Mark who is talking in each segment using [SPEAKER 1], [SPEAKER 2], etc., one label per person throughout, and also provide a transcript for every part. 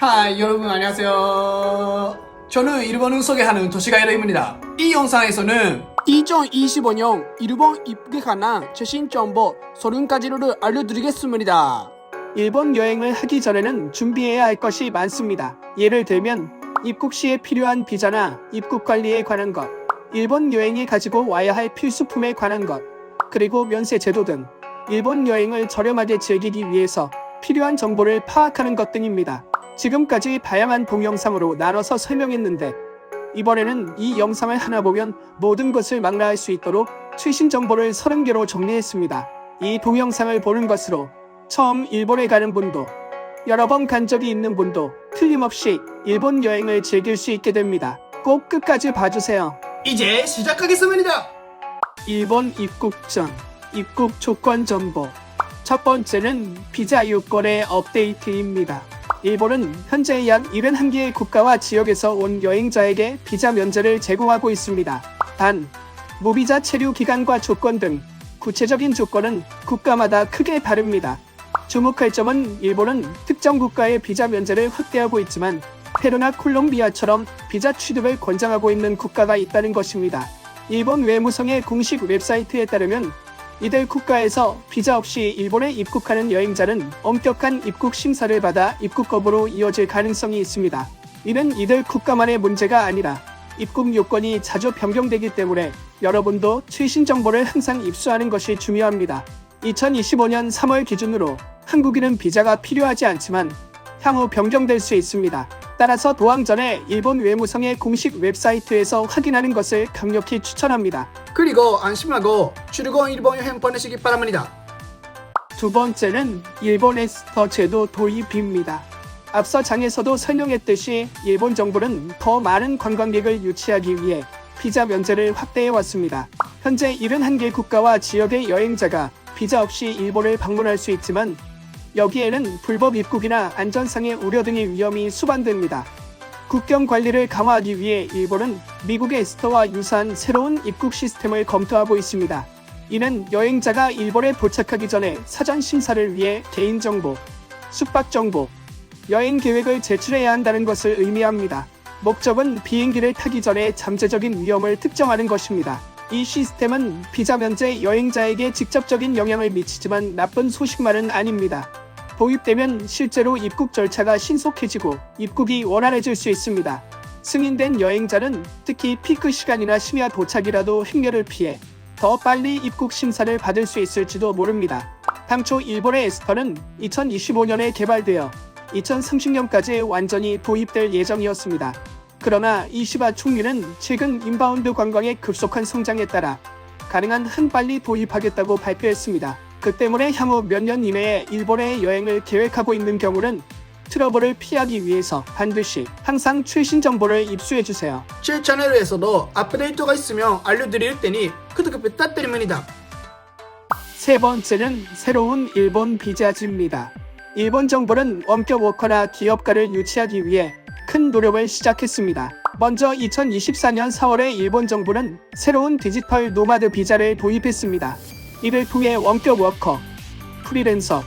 [SPEAKER 1] 하이 여러분 안녕하세요. 저는 일본을 소개하는 도시가이러입니다. 이 영상에서는
[SPEAKER 2] 2025년 일본 입국에 관한 최신 정보 30가지를 알려드리겠습니다. 일본 여행을 하기 전에는 준비해야 할 것이 많습니다. 예를 들면 입국 시에 필요한 비자나 입국 관리에 관한 것, 일본 여행에 가지고 와야 할 필수품에 관한 것, 그리고 면세 제도 등 일본 여행을 저렴하게 즐기기 위해서 필요한 정보를 파악하는 것 등입니다. 지금까지 다양한 동영상으로 나눠서 설명했는데 이번에는 이 영상을 하나 보면 모든 것을 망라할 수 있도록 최신 정보를 30개로 정리했습니다. 이 동영상을 보는 것으로 처음 일본에 가는 분도 여러 번 간 적이 있는 분도 틀림없이 일본 여행을 즐길 수 있게 됩니다. 꼭 끝까지 봐주세요.
[SPEAKER 1] 이제 시작하겠습니다.
[SPEAKER 2] 일본 입국 전 입국 조건 정보. 첫 번째는 비자 요건의 업데이트입니다. 일본은 현재 약 71개의 국가와 지역에서 온 여행자에게 비자 면제를 제공하고 있습니다. 단, 무비자 체류 기간과 조건 등 구체적인 조건은 국가마다 크게 다릅니다. 주목할 점은 일본은 특정 국가의 비자 면제를 확대하고 있지만 페루나 콜롬비아처럼 비자 취득을 권장하고 있는 국가가 있다는 것입니다. 일본 외무성의 공식 웹사이트에 따르면 이들 국가에서 비자 없이 일본에 입국하는 여행자는 엄격한 입국 심사를 받아 입국 거부로 이어질 가능성이 있습니다. 이는 이들 국가만의 문제가 아니라 입국 요건이 자주 변경되기 때문에 여러분도 최신 정보를 항상 입수하는 것이 중요합니다. 2025년 3월 기준으로 한국인은 비자가 필요하지 않지만 향후 변경될 수 있습니다. 따라서 도항 전에 일본 외무성의 공식 웹사이트에서 확인하는 것을 강력히 추천합니다.
[SPEAKER 1] 그리고 안심하고 출국 일본 여행 보내시기 바랍니다.
[SPEAKER 2] 두 번째는 일본 에스터 제도 도입입니다. 앞서 장에서도 설명했듯이 일본 정부는 더 많은 관광객을 유치하기 위해 비자 면제를 확대해 왔습니다. 현재 71개 국가와 지역의 여행자가 비자 없이 일본을 방문할 수 있지만 여기에는 불법 입국이나 안전상의 우려 등의 위험이 수반됩니다. 국경 관리를 강화하기 위해 일본은 미국의 에스터와 유사한 새로운 입국 시스템을 검토하고 있습니다. 이는 여행자가 일본에 도착하기 전에 사전 심사를 위해 개인정보, 숙박정보, 여행 계획을 제출해야 한다는 것을 의미합니다. 목적은 비행기를 타기 전에 잠재적인 위험을 특정하는 것입니다. 이 시스템은 비자 면제 여행자에게 직접적인 영향을 미치지만 나쁜 소식만은 아닙니다. 도입되면 실제로 입국 절차가 신속해지고 입국이 원활해질 수 있습니다. 승인된 여행자는 특히 피크 시간이나 심야 도착이라도 행렬을 피해 더 빨리 입국 심사를 받을 수 있을지도 모릅니다. 당초 일본의 에스터는 2025년에 개발되어 2030년까지 완전히 도입될 예정이었습니다. 그러나 이시바 총리는 최근 인바운드 관광의 급속한 성장에 따라 가능한 한 빨리 도입하겠다고 발표했습니다. 그 때문에 향후 몇 년 이내에 일본에 여행을 계획하고 있는 경우는 트러블을 피하기 위해서 반드시 항상 최신 정보를 입수해주세요.
[SPEAKER 1] 제 채널에서도 업데이트가 있으면 알려드릴 테니 구독 부탁드립니다.
[SPEAKER 2] 세 번째는 새로운 일본 비자지입니다. 일본 정부는 원격 워커나 기업가를 유치하기 위해 큰 노력을 시작했습니다. 먼저 2024년 4월에 일본 정부는 새로운 디지털 노마드 비자를 도입했습니다. 이를 통해 원격 워커, 프리랜서,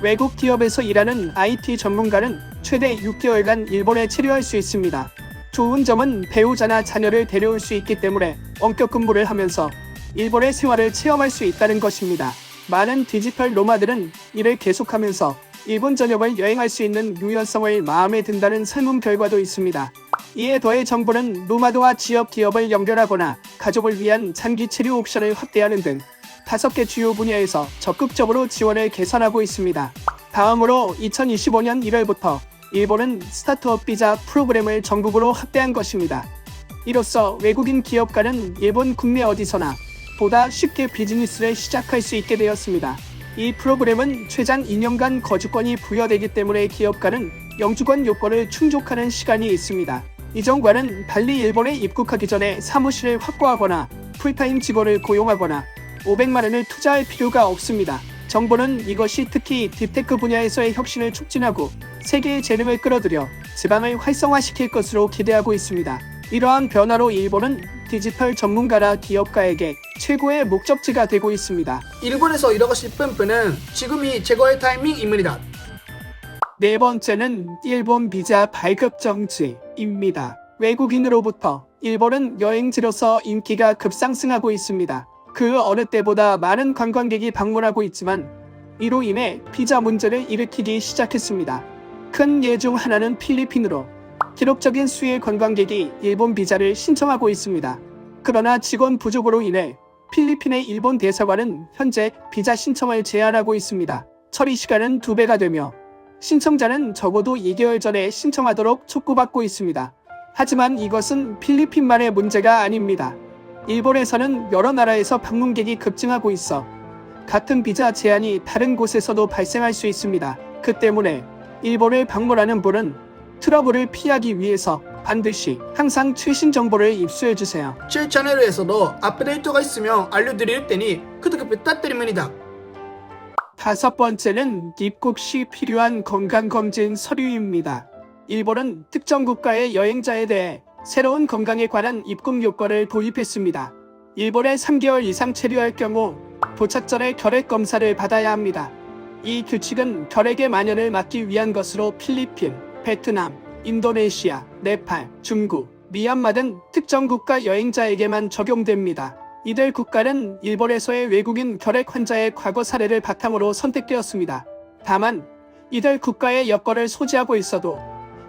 [SPEAKER 2] 외국 기업에서 일하는 IT 전문가는 최대 6개월간 일본에 체류할 수 있습니다. 좋은 점은 배우자나 자녀를 데려올 수 있기 때문에 원격 근무를 하면서 일본의 생활을 체험할 수 있다는 것입니다. 많은 디지털 노마드는 이를 계속하면서 일본 전역을 여행할 수 있는 유연성을 마음에 든다는 설문 결과도 있습니다. 이에 더해 정부는 노마드와 지역 기업을 연결하거나 가족을 위한 장기 체류 옵션을 확대하는 등 5개 주요 분야에서 적극적으로 지원을 개선하고 있습니다. 다음으로 2025년 1월부터 일본은 스타트업 비자 프로그램을 전국으로 확대한 것입니다. 이로써 외국인 기업가는 일본 국내 어디서나 보다 쉽게 비즈니스를 시작할 수 있게 되었습니다. 이 프로그램은 최장 2년간 거주권이 부여되기 때문에 기업가는 영주권 요건을 충족하는 시간이 있습니다. 이전과는 달리 일본에 입국하기 전에 사무실을 확보하거나 풀타임 직원을 고용하거나 500만 원을 투자할 필요가 없습니다. 정부는 이것이 특히 딥테크 분야에서의 혁신을 촉진하고 세계의 재능을 끌어들여 지방을 활성화시킬 것으로 기대하고 있습니다. 이러한 변화로 일본은 디지털 전문가나 기업가에게 최고의 목적지가 되고 있습니다.
[SPEAKER 1] 일본에서 일하고 싶은 분은 지금이 최고의 타이밍입니다.
[SPEAKER 2] 네 번째는 일본 비자 발급 정지입니다. 외국인으로부터 일본은 여행지로서 인기가 급상승하고 있습니다. 그 어느 때보다 많은 관광객이 방문하고 있지만 이로 인해 비자 문제를 일으키기 시작했습니다. 큰 예 중 하나는 필리핀으로 기록적인 수의 관광객이 일본 비자를 신청하고 있습니다. 그러나 직원 부족으로 인해 필리핀의 일본 대사관은 현재 비자 신청을 제한하고 있습니다. 처리 시간은 2배가 되며 신청자는 적어도 2개월 전에 신청하도록 촉구받고 있습니다. 하지만 이것은 필리핀만의 문제가 아닙니다. 일본에서는 여러 나라에서 방문객이 급증하고 있어 같은 비자 제한이 다른 곳에서도 발생할 수 있습니다. 그 때문에 일본을 방문하는 분은 트러블을 피하기 위해서 반드시 항상 최신 정보를 입수해주세요.
[SPEAKER 1] 제 채널에서도 업데이트가 있으면 알려드릴 테니 구독 부탁드립니다.
[SPEAKER 2] 다섯 번째는 입국 시 필요한 건강검진 서류입니다. 일본은 특정 국가의 여행자에 대해 새로운 건강에 관한 입국 요건을 도입했습니다. 일본에 3개월 이상 체류할 경우 도착 전에 결핵 검사를 받아야 합니다. 이 규칙은 결핵의 만연을 막기 위한 것으로 필리핀, 베트남, 인도네시아, 네팔, 중국, 미얀마 등 특정 국가 여행자에게만 적용됩니다. 이들 국가는 일본에서의 외국인 결핵 환자의 과거 사례를 바탕으로 선택되었습니다. 다만 이들 국가의 여권을 소지하고 있어도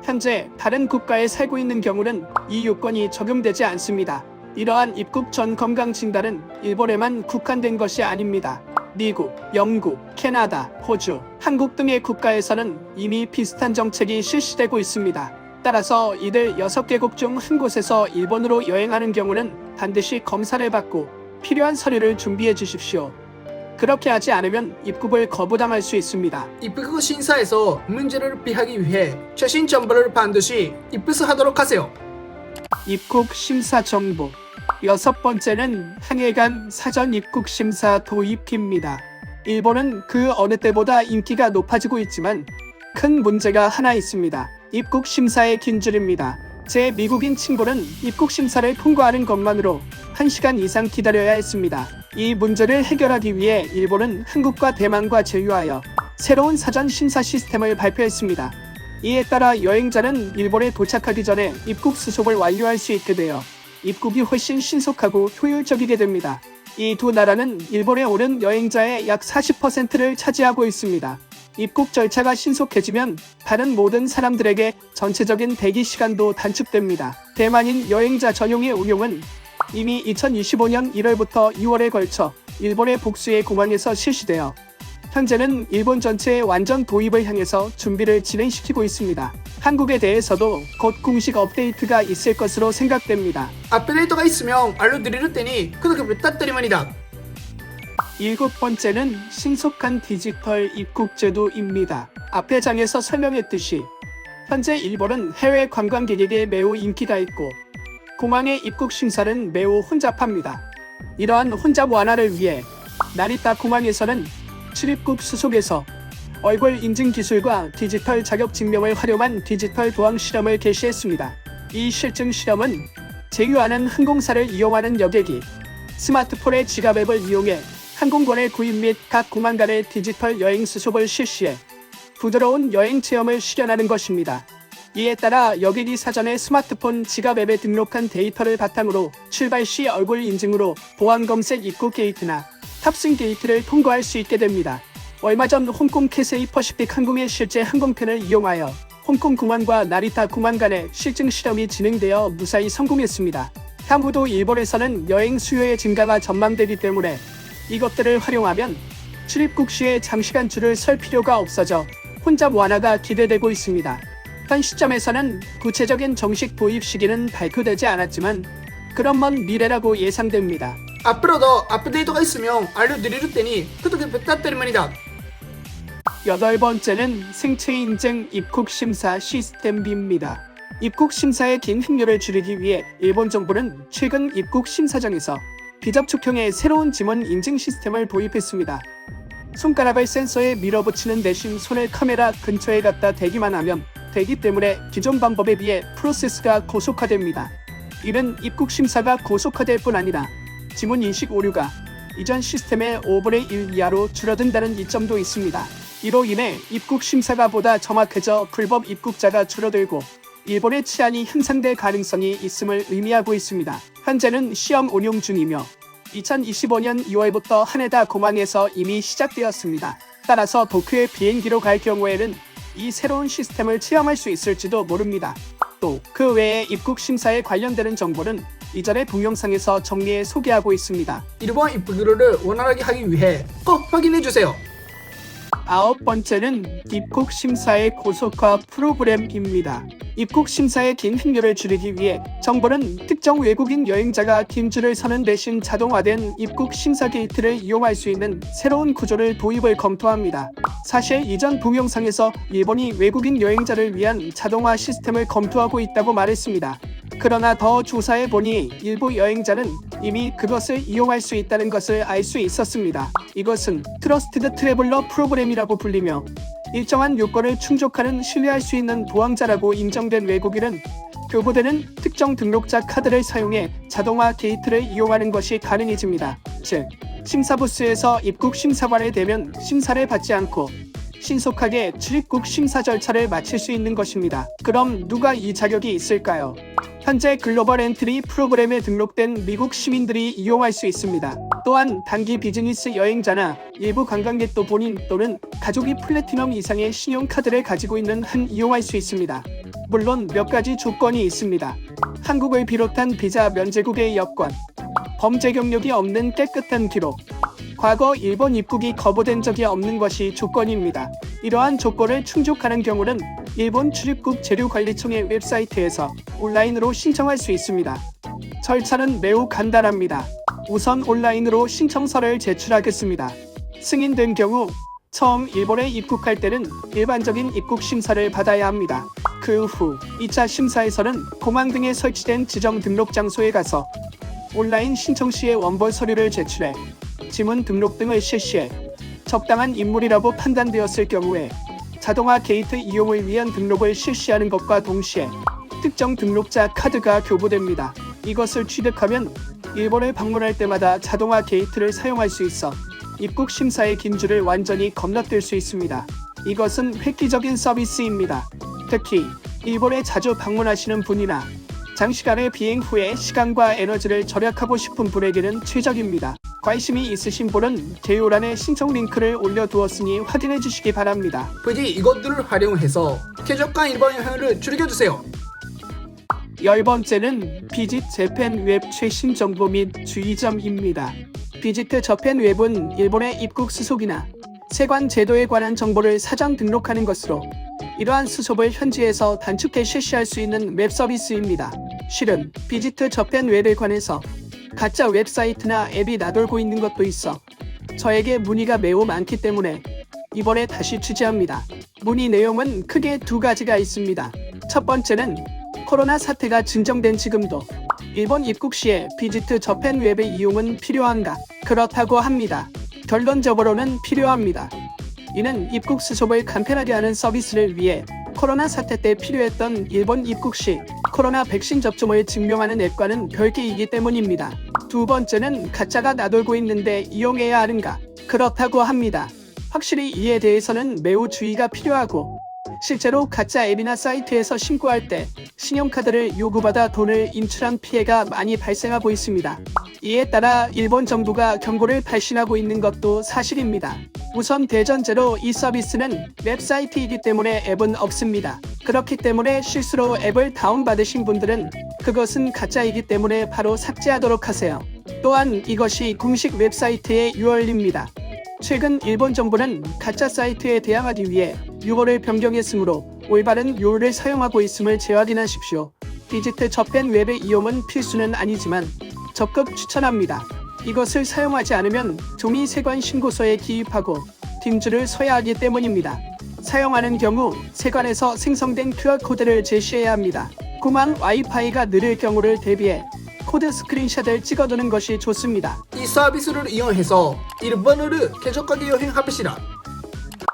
[SPEAKER 2] 현재 다른 국가에 살고 있는 경우는 이 요건이 적용되지 않습니다. 이러한 입국 전 건강 진단은 일본에만 국한된 것이 아닙니다. 미국, 영국, 캐나다, 호주, 한국 등의 국가에서는 이미 비슷한 정책이 실시되고 있습니다. 따라서 이들 6개국 중 한 곳에서 일본으로 여행하는 경우는 반드시 검사를 받고 필요한 서류를 준비해 주십시오. 그렇게 하지 않으면 입국을 거부당할 수 있습니다.
[SPEAKER 1] 입국 심사에서 문제를 피하기 위해 최신 정보를 반드시 입수하도록 하세요.
[SPEAKER 2] 입국 심사 정보. 여섯 번째는 항해간 사전 입국 심사 도입입니다. 일본은 그 어느 때보다 인기가 높아지고 있지만 큰 문제가 하나 있습니다. 입국 심사의 긴 줄입니다. 제 미국인 친구는 입국 심사를 통과하는 것만으로 1시간 이상 기다려야 했습니다. 이 문제를 해결하기 위해 일본은 한국과 대만과 제휴하여 새로운 사전 심사 시스템을 발표했습니다. 이에 따라 여행자는 일본에 도착하기 전에 입국 수속을 완료할 수 있게 되어 입국이 훨씬 신속하고 효율적이게 됩니다. 이 두 나라는 일본에 오는 여행자의 약 40%를 차지하고 있습니다. 입국 절차가 신속해지면 다른 모든 사람들에게 전체적인 대기 시간도 단축됩니다. 대만인 여행자 전용의 운용은 이미 2025년 1월부터 2월에 걸쳐 일본의 복수의 공항에서 실시되어 현재는 일본 전체의 완전 도입을 향해서 준비를 진행시키고 있습니다. 한국에 대해서도 곧 공식 업데이트가 있을 것으로 생각됩니다.
[SPEAKER 1] 업데이트가 있으면 알려드릴 테니 구독 부탁드립니다.
[SPEAKER 2] 일곱 번째는 신속한 디지털 입국 제도입니다. 앞의 장에서 설명했듯이 현재 일본은 해외 관광객에게 매우 인기가 있고 공항의 입국 심사는 매우 혼잡합니다. 이러한 혼잡 완화를 위해 나리타 공항에서는 출입국 수속에서 얼굴 인증 기술과 디지털 자격 증명을 활용한 디지털 도항 실험을 개시했습니다. 이 실증 실험은 제휴하는 항공사를 이용하는 여객이 스마트폰의 지갑 앱을 이용해 항공권의 구입 및 각 공항 간의 디지털 여행 수속을 실시해 부드러운 여행 체험을 실현하는 것입니다. 이에 따라 여객이 사전에 스마트폰 지갑 앱에 등록한 데이터를 바탕으로 출발 시 얼굴 인증으로 보안 검색 입국 게이트나 탑승 게이트를 통과할 수 있게 됩니다. 얼마 전 홍콩 캐세이 퍼시픽 항공의 실제 항공편을 이용하여 홍콩 공항과 나리타 공항 간의 실증 실험이 진행되어 무사히 성공했습니다. 향후도 일본에서는 여행 수요의 증가가 전망되기 때문에 이것들을 활용하면 출입국 시에 장시간 줄을 설 필요가 없어져 혼잡 완화가 기대되고 있습니다. 현 시점에서는 구체적인 정식 도입 시기는 발표되지 않았지만 그런 먼 미래라고 예상됩니다.
[SPEAKER 1] 앞으로도 업데이트가 있으면 알려드릴 테니 구독 부탁드립니다.
[SPEAKER 2] 여덟 번째는 생체 인증 입국 심사 시스템입니다. 입국 심사의 긴 행렬을 줄이기 위해 일본 정부는 최근 입국 심사장에서 비접촉형의 새로운 지문 인증 시스템을 도입했습니다. 손가락을 센서에 밀어붙이는 대신 손을 카메라 근처에 갖다 대기만 하면 되기 때문에 기존 방법에 비해 프로세스가 고속화됩니다. 이는 입국 심사가 고속화될 뿐 아니라 지문 인식 오류가 이전 시스템의 5분의 1 이하로 줄어든다는 이점도 있습니다. 이로 인해 입국 심사가 보다 정확해져 불법 입국자가 줄어들고 일본의 치안이 향상될 가능성이 있음을 의미하고 있습니다. 현재는 시험 운용 중이며 2025년 2월부터 하네다 공항에서 이미 시작되었습니다. 따라서 도쿄에 비행기로 갈 경우에는 이 새로운 시스템을 체험할 수 있을지도 모릅니다. 또 그 외에 입국 심사에 관련되는 정보는 이전의 동영상에서 정리해 소개하고 있습니다.
[SPEAKER 1] 일본 입국료를 원활하게 하기 위해 꼭 확인해주세요.
[SPEAKER 2] 9번째는 입국 심사의 고속화 프로그램입니다. 입국 심사의 긴 행렬을 줄이기 위해 정부는 특정 외국인 여행자가 긴 줄을 서는 대신 자동화된 입국 심사 게이트를 이용할 수 있는 새로운 구조를 도입을 검토합니다. 사실 이전 동영상에서 일본이 외국인 여행자를 위한 자동화 시스템을 검토하고 있다고 말했습니다. 그러나 더 조사해보니 일부 여행자는 이미 그것을 이용할 수 있다는 것을 알 수 있었습니다. 이것은 트러스티드 트래블러 프로그램이라고 불리며 일정한 요건을 충족하는 신뢰할 수 있는 보항자라고 인정된 외국인은 교부되는 특정 등록자 카드를 사용해 자동화 게이트를 이용하는 것이 가능해집니다. 즉, 심사부스에서 입국 심사관에 대면 심사를 받지 않고 신속하게 출입국 심사 절차를 마칠 수 있는 것입니다. 그럼 누가 이 자격이 있을까요? 현재 글로벌 엔트리 프로그램에 등록된 미국 시민들이 이용할 수 있습니다. 또한 단기 비즈니스 여행자나 일부 관광객도 본인 또는 가족이 플래티넘 이상의 신용카드를 가지고 있는 한 이용할 수 있습니다. 물론 몇 가지 조건이 있습니다. 한국을 비롯한 비자 면제국의 여권, 범죄 경력이 없는 깨끗한 기록, 과거 일본 입국이 거부된 적이 없는 것이 조건입니다. 이러한 조건을 충족하는 경우는 일본 출입국 재료관리청의 웹사이트에서 온라인으로 신청할 수 있습니다. 절차는 매우 간단합니다. 우선 온라인으로 신청서를 제출하겠습니다. 승인된 경우 처음 일본에 입국할 때는 일반적인 입국 심사를 받아야 합니다. 그 후 2차 심사에서는 공항 등에 설치된 지정 등록 장소에 가서 온라인 신청 시에 원본 서류를 제출해 지문 등록 등을 실시해 적당한 인물이라고 판단되었을 경우에 자동화 게이트 이용을 위한 등록을 실시하는 것과 동시에 특정 등록자 카드가 교부됩니다. 이것을 취득하면 일본을 방문할 때마다 자동화 게이트를 사용할 수 있어 입국 심사의 긴 줄을 완전히 건너뛸 수 있습니다. 이것은 획기적인 서비스입니다. 특히 일본에 자주 방문하시는 분이나 장시간의 비행 후에 시간과 에너지를 절약하고 싶은 분에게는 최적입니다. 관심이 있으신 분은 개요란에 신청 링크를 올려두었으니 확인해 주시기 바랍니다.
[SPEAKER 1] 부디 이것들을 활용해서 쾌적한 일본 여행을 즐겨주세요.
[SPEAKER 2] 10번째는 비짓 재팬 웹 최신 정보 및 주의점입니다. 비지트 저팬 웹은 일본의 입국 수속이나 세관 제도에 관한 정보를 사전 등록하는 것으로 이러한 수속을 현지에서 단축해 실시할 수 있는 웹 서비스입니다. 실은 비지트 저팬 웹에 관해서 가짜 웹사이트나 앱이 나돌고 있는 것도 있어 저에게 문의가 매우 많기 때문에 이번에 다시 취재합니다. 문의 내용은 크게 두 가지가 있습니다. 첫 번째는 코로나 사태가 진정된 지금도 일본 입국 시에 비지트 저팬 웹의 이용은 필요한가? 그렇다고 합니다. 결론적으로는 필요합니다. 이는 입국 수속을 간편하게 하는 서비스를 위해 코로나 사태 때 필요했던 일본 입국 시 코로나 백신 접종을 증명하는 앱과는 별개이기 때문입니다. 두 번째는 가짜가 나돌고 있는데 이용해야 하는가? 그렇다고 합니다. 확실히 이에 대해서는 매우 주의가 필요하고 실제로 가짜 앱이나 사이트에서 신고할 때 신용카드를 요구받아 돈을 인출한 피해가 많이 발생하고 있습니다. 이에 따라 일본 정부가 경고를 발신하고 있는 것도 사실입니다. 우선 대전제로 이 서비스는 웹사이트이기 때문에 앱은 없습니다. 그렇기 때문에 실수로 앱을 다운받으신 분들은 그것은 가짜이기 때문에 바로 삭제하도록 하세요. 또한 이것이 공식 웹사이트의 URL입니다. 최근 일본 정부는 가짜 사이트에 대항하기 위해 URL을 변경했으므로 올바른 URL을 사용하고 있음을 재확인하십시오. 비지트 저팬 웹의 이용은 필수는 아니지만 적극 추천합니다. 이것을 사용하지 않으면 종이 세관 신고서에 기입하고 딩줄을 서야 하기 때문입니다. 사용하는 경우 세관에서 생성된 QR코드를 제시해야 합니다. 공항 와이파이가 느릴 경우를 대비해 코드 스크린샷을 찍어두는 것이 좋습니다.
[SPEAKER 1] 이 서비스를 이용해서 일본을 쾌적하게 여행합시다.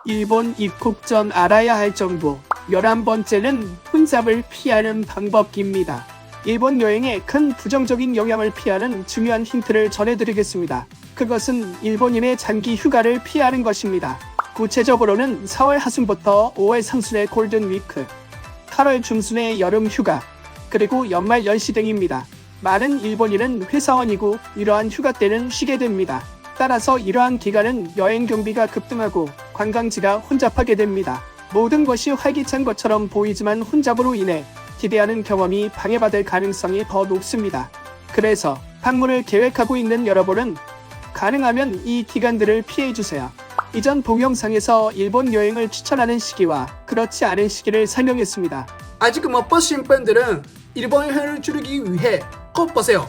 [SPEAKER 2] 일본 입국 전 알아야 할 정보 11번째는 혼잡을 피하는 방법입니다. 일본 여행에 큰 부정적인 영향을 피하는 중요한 힌트를 전해드리겠습니다. 그것은 일본인의 장기 휴가를 피하는 것입니다. 구체적으로는 4월 하순부터 5월 상순의 골든 위크, 8월 중순의 여름 휴가, 그리고 연말 연시 등입니다. 많은 일본인은 회사원이고 이러한 휴가 때는 쉬게 됩니다. 따라서 이러한 기간은 여행 경비가 급등하고 관광지가 혼잡하게 됩니다. 모든 것이 활기찬 것처럼 보이지만 혼잡으로 인해 기대하는 경험이 방해받을 가능성이 더 높습니다. 그래서 방문을 계획하고 있는 여러분은 가능하면 이 기간들을 피해주세요. 이전 동영상에서 일본 여행을 추천하는 시기와 그렇지 않은 시기를 설명했습니다.
[SPEAKER 1] 아직 못 보신 분들은 일본 여행을 줄이기 위해 꼭 보세요.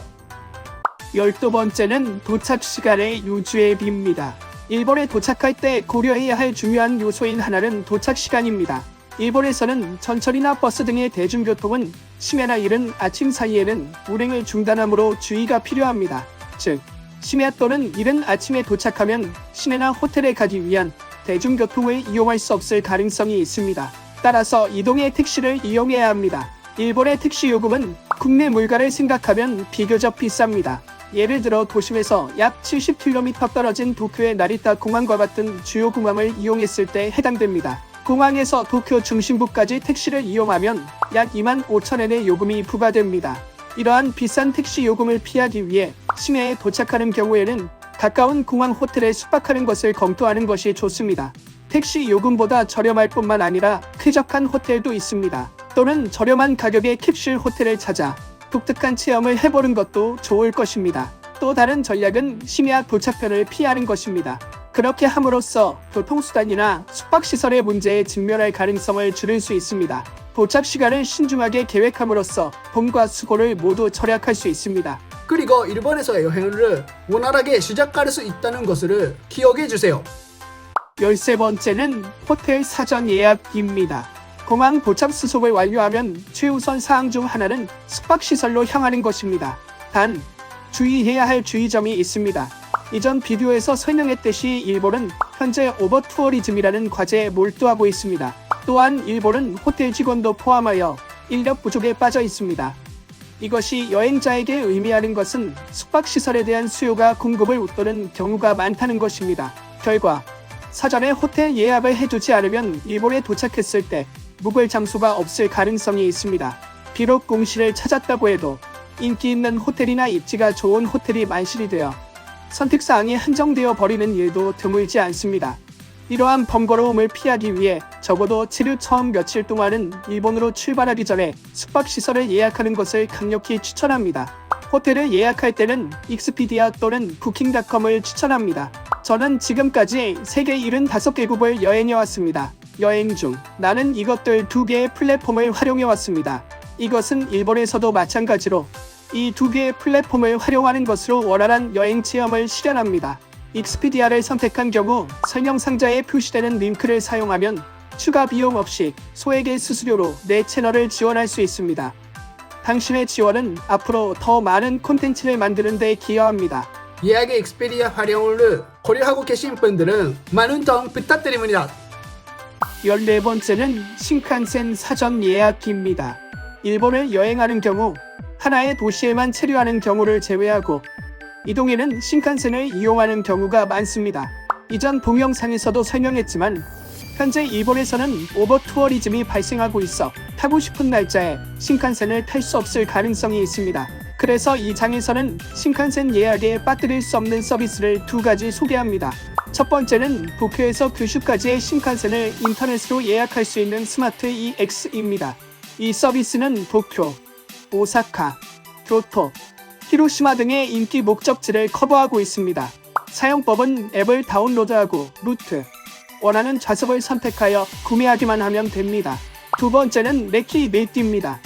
[SPEAKER 2] 12번째는 도착 시간의 유주앱입니다. 일본에 도착할 때 고려해야 할 중요한 요소인 하나는 도착 시간입니다. 일본에서는 전철이나 버스 등의 대중교통은 심야나 이른 아침 사이에는 운행을 중단하므로 주의가 필요합니다. 즉, 심야 또는 이른 아침에 도착하면 시내나 호텔에 가기 위한 대중교통을 이용할 수 없을 가능성이 있습니다. 따라서 이동의 택시를 이용해야 합니다. 일본의 택시 요금은 국내 물가를 생각하면 비교적 비쌉니다. 예를 들어 도심에서 약 70km 떨어진 도쿄의 나리타 공항과 같은 주요 공항을 이용했을 때 해당됩니다. 공항에서 도쿄 중심부까지 택시를 이용하면 약 25,000엔의 요금이 부과됩니다. 이러한 비싼 택시 요금을 피하기 위해 심야에 도착하는 경우에는 가까운 공항 호텔에 숙박하는 것을 검토하는 것이 좋습니다. 택시 요금보다 저렴할 뿐만 아니라 쾌적한 호텔도 있습니다. 또는 저렴한 가격의 캡슐 호텔을 찾아 독특한 체험을 해보는 것도 좋을 것입니다. 또 다른 전략은 심야 도착편을 피하는 것입니다. 그렇게 함으로써 교통수단이나 숙박시설의 문제에 직면할 가능성을 줄일 수 있습니다. 도착 시간을 신중하게 계획함으로써 돈과 수고를 모두 절약할 수 있습니다.
[SPEAKER 1] 그리고 일본에서의 여행을 원활하게 시작할 수 있다는 것을 기억해 주세요.
[SPEAKER 2] 13번째는 호텔 사전 예약입니다. 공항 도착 수속을 완료하면 최우선 사항 중 하나는 숙박시설로 향하는 것입니다. 단, 주의해야 할 주의점이 있습니다. 이전 비디오에서 설명했듯이 일본은 현재 오버투어리즘이라는 과제에 몰두하고 있습니다. 또한 일본은 호텔 직원도 포함하여 인력 부족에 빠져 있습니다. 이것이 여행자에게 의미하는 것은 숙박시설에 대한 수요가 공급을 웃도는 경우가 많다는 것입니다. 결과, 사전에 호텔 예약을 해두지 않으면 일본에 도착했을 때 묵을 장소가 없을 가능성이 있습니다. 비록 공실을 찾았다고 해도 인기 있는 호텔이나 입지가 좋은 호텔이 만실이 되어 선택사항이 한정되어 버리는 일도 드물지 않습니다. 이러한 번거로움을 피하기 위해 적어도 7일 처음 며칠 동안은 일본으로 출발하기 전에 숙박시설을 예약하는 것을 강력히 추천합니다. 호텔을 예약할 때는 익스피디아 또는 부킹닷컴을 추천합니다. 저는 지금까지 세계 75개국을 여행해왔습니다. 여행 중 나는 이것들 2개의 플랫폼을 활용해왔습니다. 이것은 일본에서도 마찬가지로 이 2개의 플랫폼을 활용하는 것으로 원활한 여행 체험을 실현합니다. 익스피디아를 선택한 경우 설명 상자에 표시되는 링크를 사용하면 추가 비용 없이 소액의 수수료로 내 채널을 지원할 수 있습니다. 당신의 지원은 앞으로 더 많은 콘텐츠를 만드는 데 기여합니다.
[SPEAKER 1] 예약의 익스피디아 활용을 고려하고 계신 분들은 많은 도움 부탁드립니다.
[SPEAKER 2] 14번째는 신칸센 사전 예약입니다. 일본을 여행하는 경우 하나의 도시에만 체류하는 경우를 제외하고 이동에는 신칸센을 이용하는 경우가 많습니다. 이전 동영상에서도 설명했지만 현재 일본에서는 오버투어리즘이 발생하고 있어 타고 싶은 날짜에 신칸센을 탈 수 없을 가능성이 있습니다. 그래서 이 장에서는 신칸센 예약에 빠뜨릴 수 없는 서비스를 2가지 소개합니다. 첫 번째는 도쿄에서 규슈까지의 신칸센을 인터넷으로 예약할 수 있는 스마트 EX입니다. 이 서비스는 도쿄, 오사카, 교토, 히로시마 등의 인기 목적지를 커버하고 있습니다. 사용법은 앱을 다운로드하고 루트, 원하는 좌석을 선택하여 구매하기만 하면 됩니다. 두 번째는 레키메이트입니다.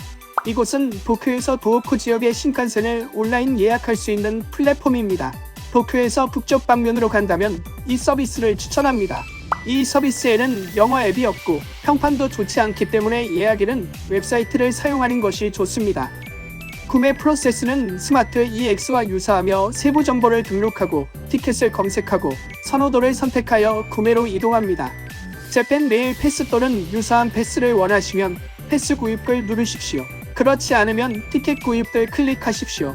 [SPEAKER 2] 이곳은 도쿄에서 도호쿠 지역의 신칸센을 온라인 예약할 수 있는 플랫폼입니다. 도쿄에서 북쪽 방면으로 간다면 이 서비스를 추천합니다. 이 서비스에는 영어 앱이 없고 평판도 좋지 않기 때문에 예약에는 웹사이트를 사용하는 것이 좋습니다. 구매 프로세스는 스마트 EX와 유사하며 세부 정보를 등록하고 티켓을 검색하고 선호도를 선택하여 구매로 이동합니다. 재팬 메일 패스 또는 유사한 패스를 원하시면 패스 구입을 누르십시오. 그렇지 않으면 티켓 구입을 클릭하십시오.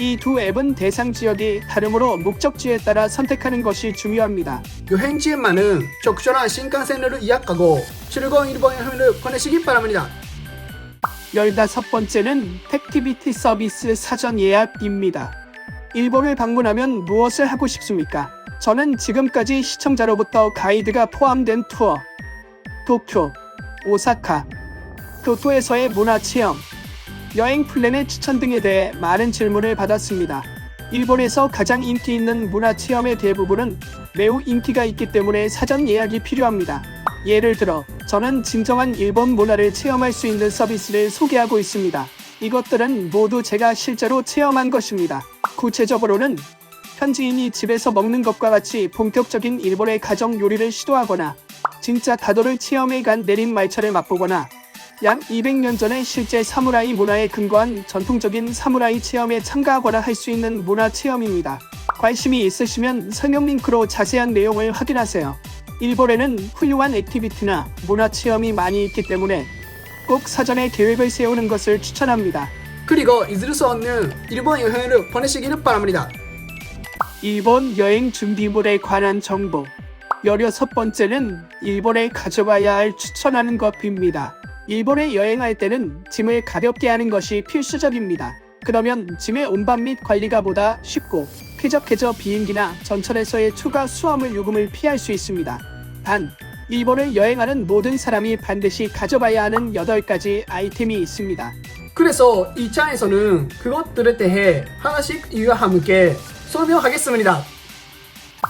[SPEAKER 2] 이 두 앱은 대상 지역이 다르므로 목적지에 따라 선택하는 것이 중요합니다.
[SPEAKER 1] 여행지에만은 적절한 신칸센을 예약하고 즐거운 일본 여행을 보내시기 바랍니다.
[SPEAKER 2] 15번째는 택티비티 서비스 사전 예약입니다. 일본을 방문하면 무엇을 하고 싶습니까? 저는 지금까지 시청자로부터 가이드가 포함된 투어, 도쿄, 오사카, 교토에서의 문화체험, 여행 플랜의 추천 등에 대해 많은 질문을 받았습니다. 일본에서 가장 인기 있는 문화체험의 대부분은 매우 인기가 있기 때문에 사전 예약이 필요합니다. 예를 들어 저는 진정한 일본 문화를 체험할 수 있는 서비스를 소개하고 있습니다. 이것들은 모두 제가 실제로 체험한 것입니다. 구체적으로는 현지인이 집에서 먹는 것과 같이 본격적인 일본의 가정 요리를 시도하거나 진짜 다도를 체험해 간 내린말차를 맛보거나 약 200년 전의 실제 사무라이 문화에 근거한 전통적인 사무라이 체험에 참가하거나 할 수 있는 문화 체험입니다. 관심이 있으시면 설명 링크로 자세한 내용을 확인하세요. 일본에는 훌륭한 액티비티나 문화 체험이 많이 있기 때문에 꼭 사전에 계획을 세우는 것을 추천합니다.
[SPEAKER 1] 그리고 잊을 수 없는 일본 여행을 보내시기를 바랍니다.
[SPEAKER 2] 일본 여행 준비물에 관한 정보. 16번째는 일본에 가져가야 할 추천하는 것입니다. 일본에 여행할 때는 짐을 가볍게 하는 것이 필수적입니다. 그러면 짐의 운반 및 관리가 보다 쉽고 쾌적해져 비행기나 전철에서의 추가 수화물 요금을 피할 수 있습니다. 단, 일본을 여행하는 모든 사람이 반드시 가져가야 하는 8가지 아이템이 있습니다.
[SPEAKER 1] 그래서 이 차에서는 그것들에 대해 하나씩 이유와 함께 설명하겠습니다.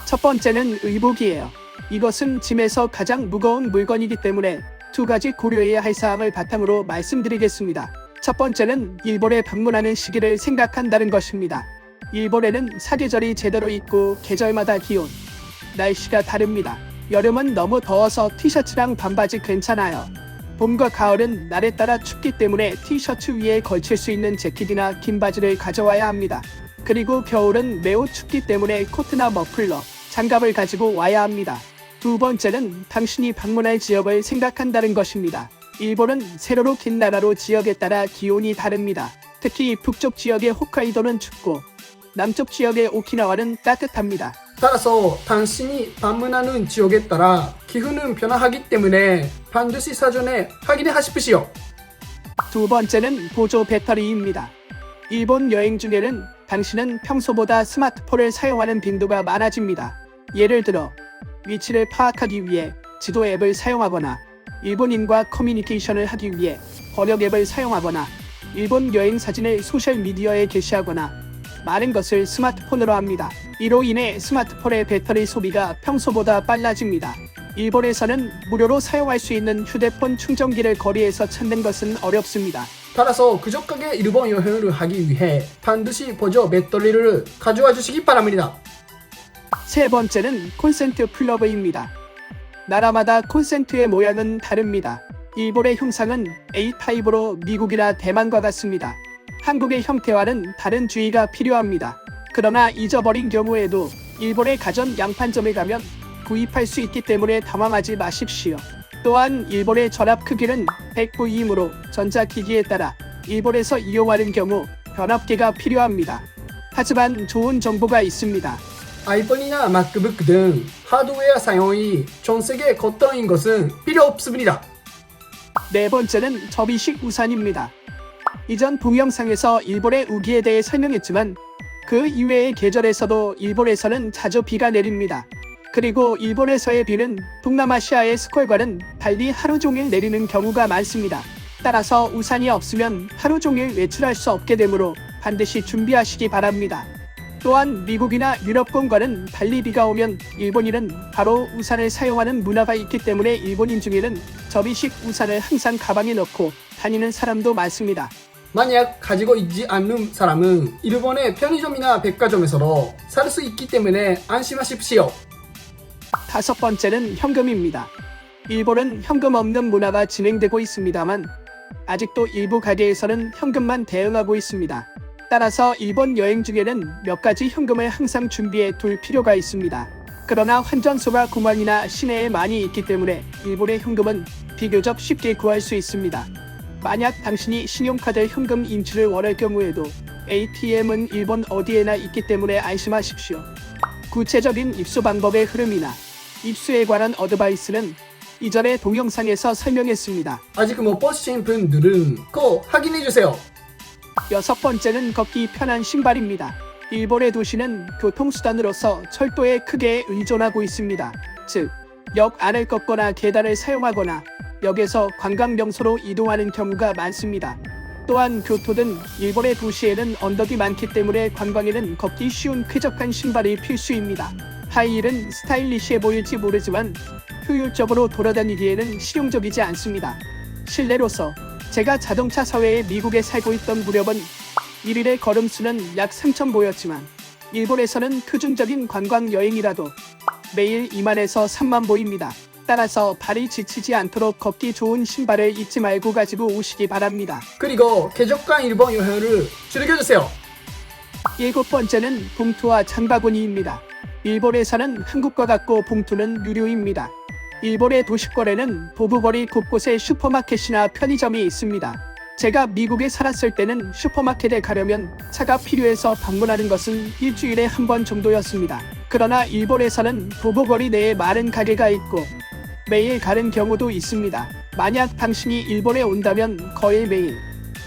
[SPEAKER 2] 첫 번째는 의복이에요. 이것은 짐에서 가장 무거운 물건이기 때문에 두 가지 고려해야 할 사항을 바탕으로 말씀드리겠습니다. 첫 번째는 일본에 방문하는 시기를 생각한다는 것입니다. 일본에는 사계절이 제대로 있고 계절마다 기온, 날씨가 다릅니다. 여름은 너무 더워서 티셔츠랑 반바지 괜찮아요. 봄과 가을은 날에 따라 춥기 때문에 티셔츠 위에 걸칠 수 있는 재킷이나 긴 바지를 가져와야 합니다. 그리고 겨울은 매우 춥기 때문에 코트나 머플러, 장갑을 가지고 와야 합니다. 두 번째는 당신이 방문할 지역을 생각한다는 것입니다. 일본은 세로로 긴 나라로 지역에 따라 기온이 다릅니다. 특히 북쪽 지역의 홋카이도는 춥고 남쪽 지역의 오키나와는 따뜻합니다.
[SPEAKER 1] 따라서 당신이 방문하는 지역에 따라 기후는 변화하기 때문에 반드시 사전에 확인해 하십시오.
[SPEAKER 2] 두 번째는 보조 배터리입니다. 일본 여행 중에는 당신은 평소보다 스마트폰을 사용하는 빈도가 많아집니다. 예를 들어 위치를 파악하기 위해 지도 앱을 사용하거나 일본인과 커뮤니케이션을 하기 위해 번역 앱을 사용하거나 일본 여행 사진을 소셜미디어에 게시하거나 많은 것을 스마트폰으로 합니다. 이로 인해 스마트폰의 배터리 소비가 평소보다 빨라집니다. 일본에서는 무료로 사용할 수 있는 휴대폰 충전기를 거리에서 찾는 것은 어렵습니다.
[SPEAKER 1] 따라서 쾌적하게 일본 여행을 하기 위해 반드시 보조 배터리를 가져와 주시기 바랍니다.
[SPEAKER 2] 세 번째는 콘센트 플러그입니다. 나라마다 콘센트의 모양은 다릅니다. 일본의 형상은 A 타입으로 미국이나 대만과 같습니다. 한국의 형태와는 다른 주의가 필요합니다. 그러나 잊어버린 경우에도 일본의 가전 양판점에 가면 구입할 수 있기 때문에 당황하지 마십시오. 또한 일본의 전압 크기는 100V이므로 전자기기에 따라 일본에서 이용하는 경우 변압기가 필요합니다. 하지만 좋은 정보가 있습니다.
[SPEAKER 1] 아이폰이나 맥북 등 하드웨어 사용이 전 세계 겉도인 것은 필요 없습니다.
[SPEAKER 2] 네 번째는 접이식 우산입니다. 이전 동영상에서 일본의 우기에 대해 설명했지만 그 이외의 계절에서도 일본에서는 자주 비가 내립니다. 그리고 일본에서의 비는 동남아시아의 스콜과는 달리 하루 종일 내리는 경우가 많습니다. 따라서 우산이 없으면 하루 종일 외출할 수 없게 되므로 반드시 준비하시기 바랍니다. 또한 미국이나 유럽권과는 달리 비가 오면 일본인은 바로 우산을 사용하는 문화가 있기 때문에 일본인 중에는 접이식 우산을 항상 가방에 넣고 다니는 사람도 많습니다.
[SPEAKER 1] 만약 가지고 있지 않는 사람은 일본의 편의점이나 백화점에서도 살 수 있기 때문에 안심하십시오.
[SPEAKER 2] 다섯 번째는 현금입니다. 일본은 현금 없는 문화가 진행되고 있습니다만 아직도 일부 가게에서는 현금만 대응하고 있습니다. 따라서 일본 여행 중에는 몇 가지 현금을 항상 준비해 둘 필요가 있습니다. 그러나 환전소가 공항이나 시내에 많이 있기 때문에 일본의 현금은 비교적 쉽게 구할 수 있습니다. 만약 당신이 신용카드 현금 인출을 원할 경우에도 ATM은 일본 어디에나 있기 때문에 안심하십시오. 구체적인 입수 방법의 흐름이나 입수에 관한 어드바이스는 이전의 동영상에서 설명했습니다.
[SPEAKER 1] 아직 못 보신 분들은 꼭 확인해주세요.
[SPEAKER 2] 여섯 번째는 걷기 편한 신발입니다. 일본의 도시는 교통수단으로서 철도에 크게 의존하고 있습니다. 즉, 역 안을 걷거나 계단을 사용하거나 역에서 관광명소로 이동하는 경우가 많습니다. 또한 교토 등 일본의 도시에는 언덕이 많기 때문에 관광에는 걷기 쉬운 쾌적한 신발이 필수입니다. 하이힐은 스타일리시해 보일지 모르지만 효율적으로 돌아다니기에는 실용적이지 않습니다. 실례로서 제가 자동차 사회에 미국에 살고 있던 무렵은 일일의 걸음수는 약 3,000보였지만 일본에서는 표준적인 관광 여행이라도 매일 2만에서 3만 보입니다. 따라서 발이 지치지 않도록 걷기 좋은 신발을 잊지 말고 가지고 오시기 바랍니다.
[SPEAKER 1] 그리고 쾌적한 일본 여행을 즐겨주세요.
[SPEAKER 2] 일곱 번째는 봉투와 장바구니입니다. 일본에서는 한국과 같고 봉투는 유료입니다. 일본의 도시권에는 도보거리 곳곳에 슈퍼마켓이나 편의점이 있습니다. 제가 미국에 살았을 때는 슈퍼마켓에 가려면 차가 필요해서 방문하는 것은 일주일에 한 번 정도였습니다. 그러나 일본에서는 도보거리 내에 많은 가게가 있고 매일 가는 경우도 있습니다. 만약 당신이 일본에 온다면 거의 매일,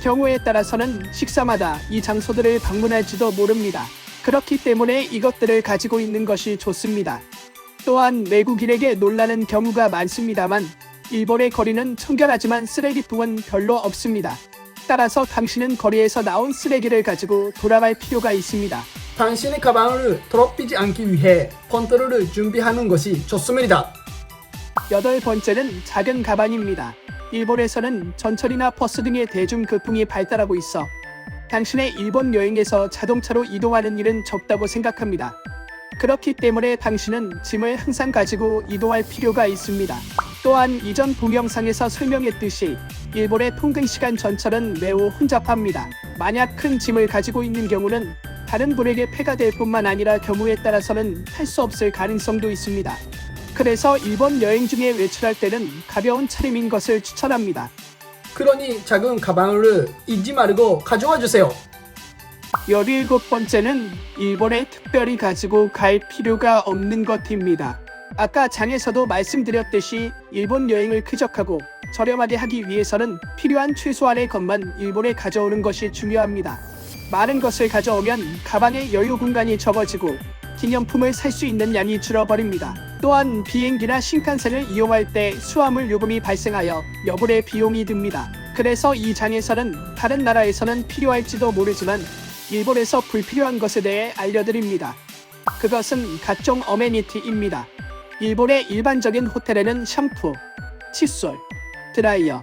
[SPEAKER 2] 경우에 따라서는 식사마다 이 장소들을 방문할지도 모릅니다. 그렇기 때문에 이것들을 가지고 있는 것이 좋습니다. 또한 외국인에게 놀라는 경우가 많습니다만 일본의 거리는 청결하지만 쓰레기통은 별로 없습니다. 따라서 당신은 거리에서 나온 쓰레기를 가지고 돌아갈 필요가 있습니다.
[SPEAKER 1] 당신의 가방을 더럽히지 않기 위해 컨트롤을 준비하는 것이 좋습니다.
[SPEAKER 2] 여덟 번째는 작은 가방입니다. 일본에서는 전철이나 버스 등의 대중교통이 발달하고 있어 당신의 일본 여행에서 자동차로 이동하는 일은 적다고 생각합니다. 그렇기 때문에 당신은 짐을 항상 가지고 이동할 필요가 있습니다. 또한 이전 동영상에서 설명했듯이 일본의 통근시간 전철은 매우 혼잡합니다. 만약 큰 짐을 가지고 있는 경우는 다른 분에게 폐가 될 뿐만 아니라 경우에 따라서는 탈 수 없을 가능성도 있습니다. 그래서 일본 여행 중에 외출할 때는 가벼운 차림인 것을 추천합니다.
[SPEAKER 1] 그러니 작은 가방을 잊지 말고 가져와 주세요.
[SPEAKER 2] 17번째는 일본에 특별히 가지고 갈 필요가 없는 것입니다. 아까 장에서도 말씀드렸듯이 일본 여행을 쾌적하고 저렴하게 하기 위해서는 필요한 최소한의 것만 일본에 가져오는 것이 중요합니다. 많은 것을 가져오면 가방에 여유 공간이 적어지고 기념품을 살 수 있는 양이 줄어버립니다. 또한 비행기나 신칸센을 이용할 때 수화물 요금이 발생하여 여불의 비용이 듭니다. 그래서 이 장에서는 다른 나라에서는 필요할지도 모르지만 일본에서 불필요한 것에 대해 알려드립니다. 그것은 각종 어메니티입니다. 일본의 일반적인 호텔에는 샴푸, 칫솔, 드라이어,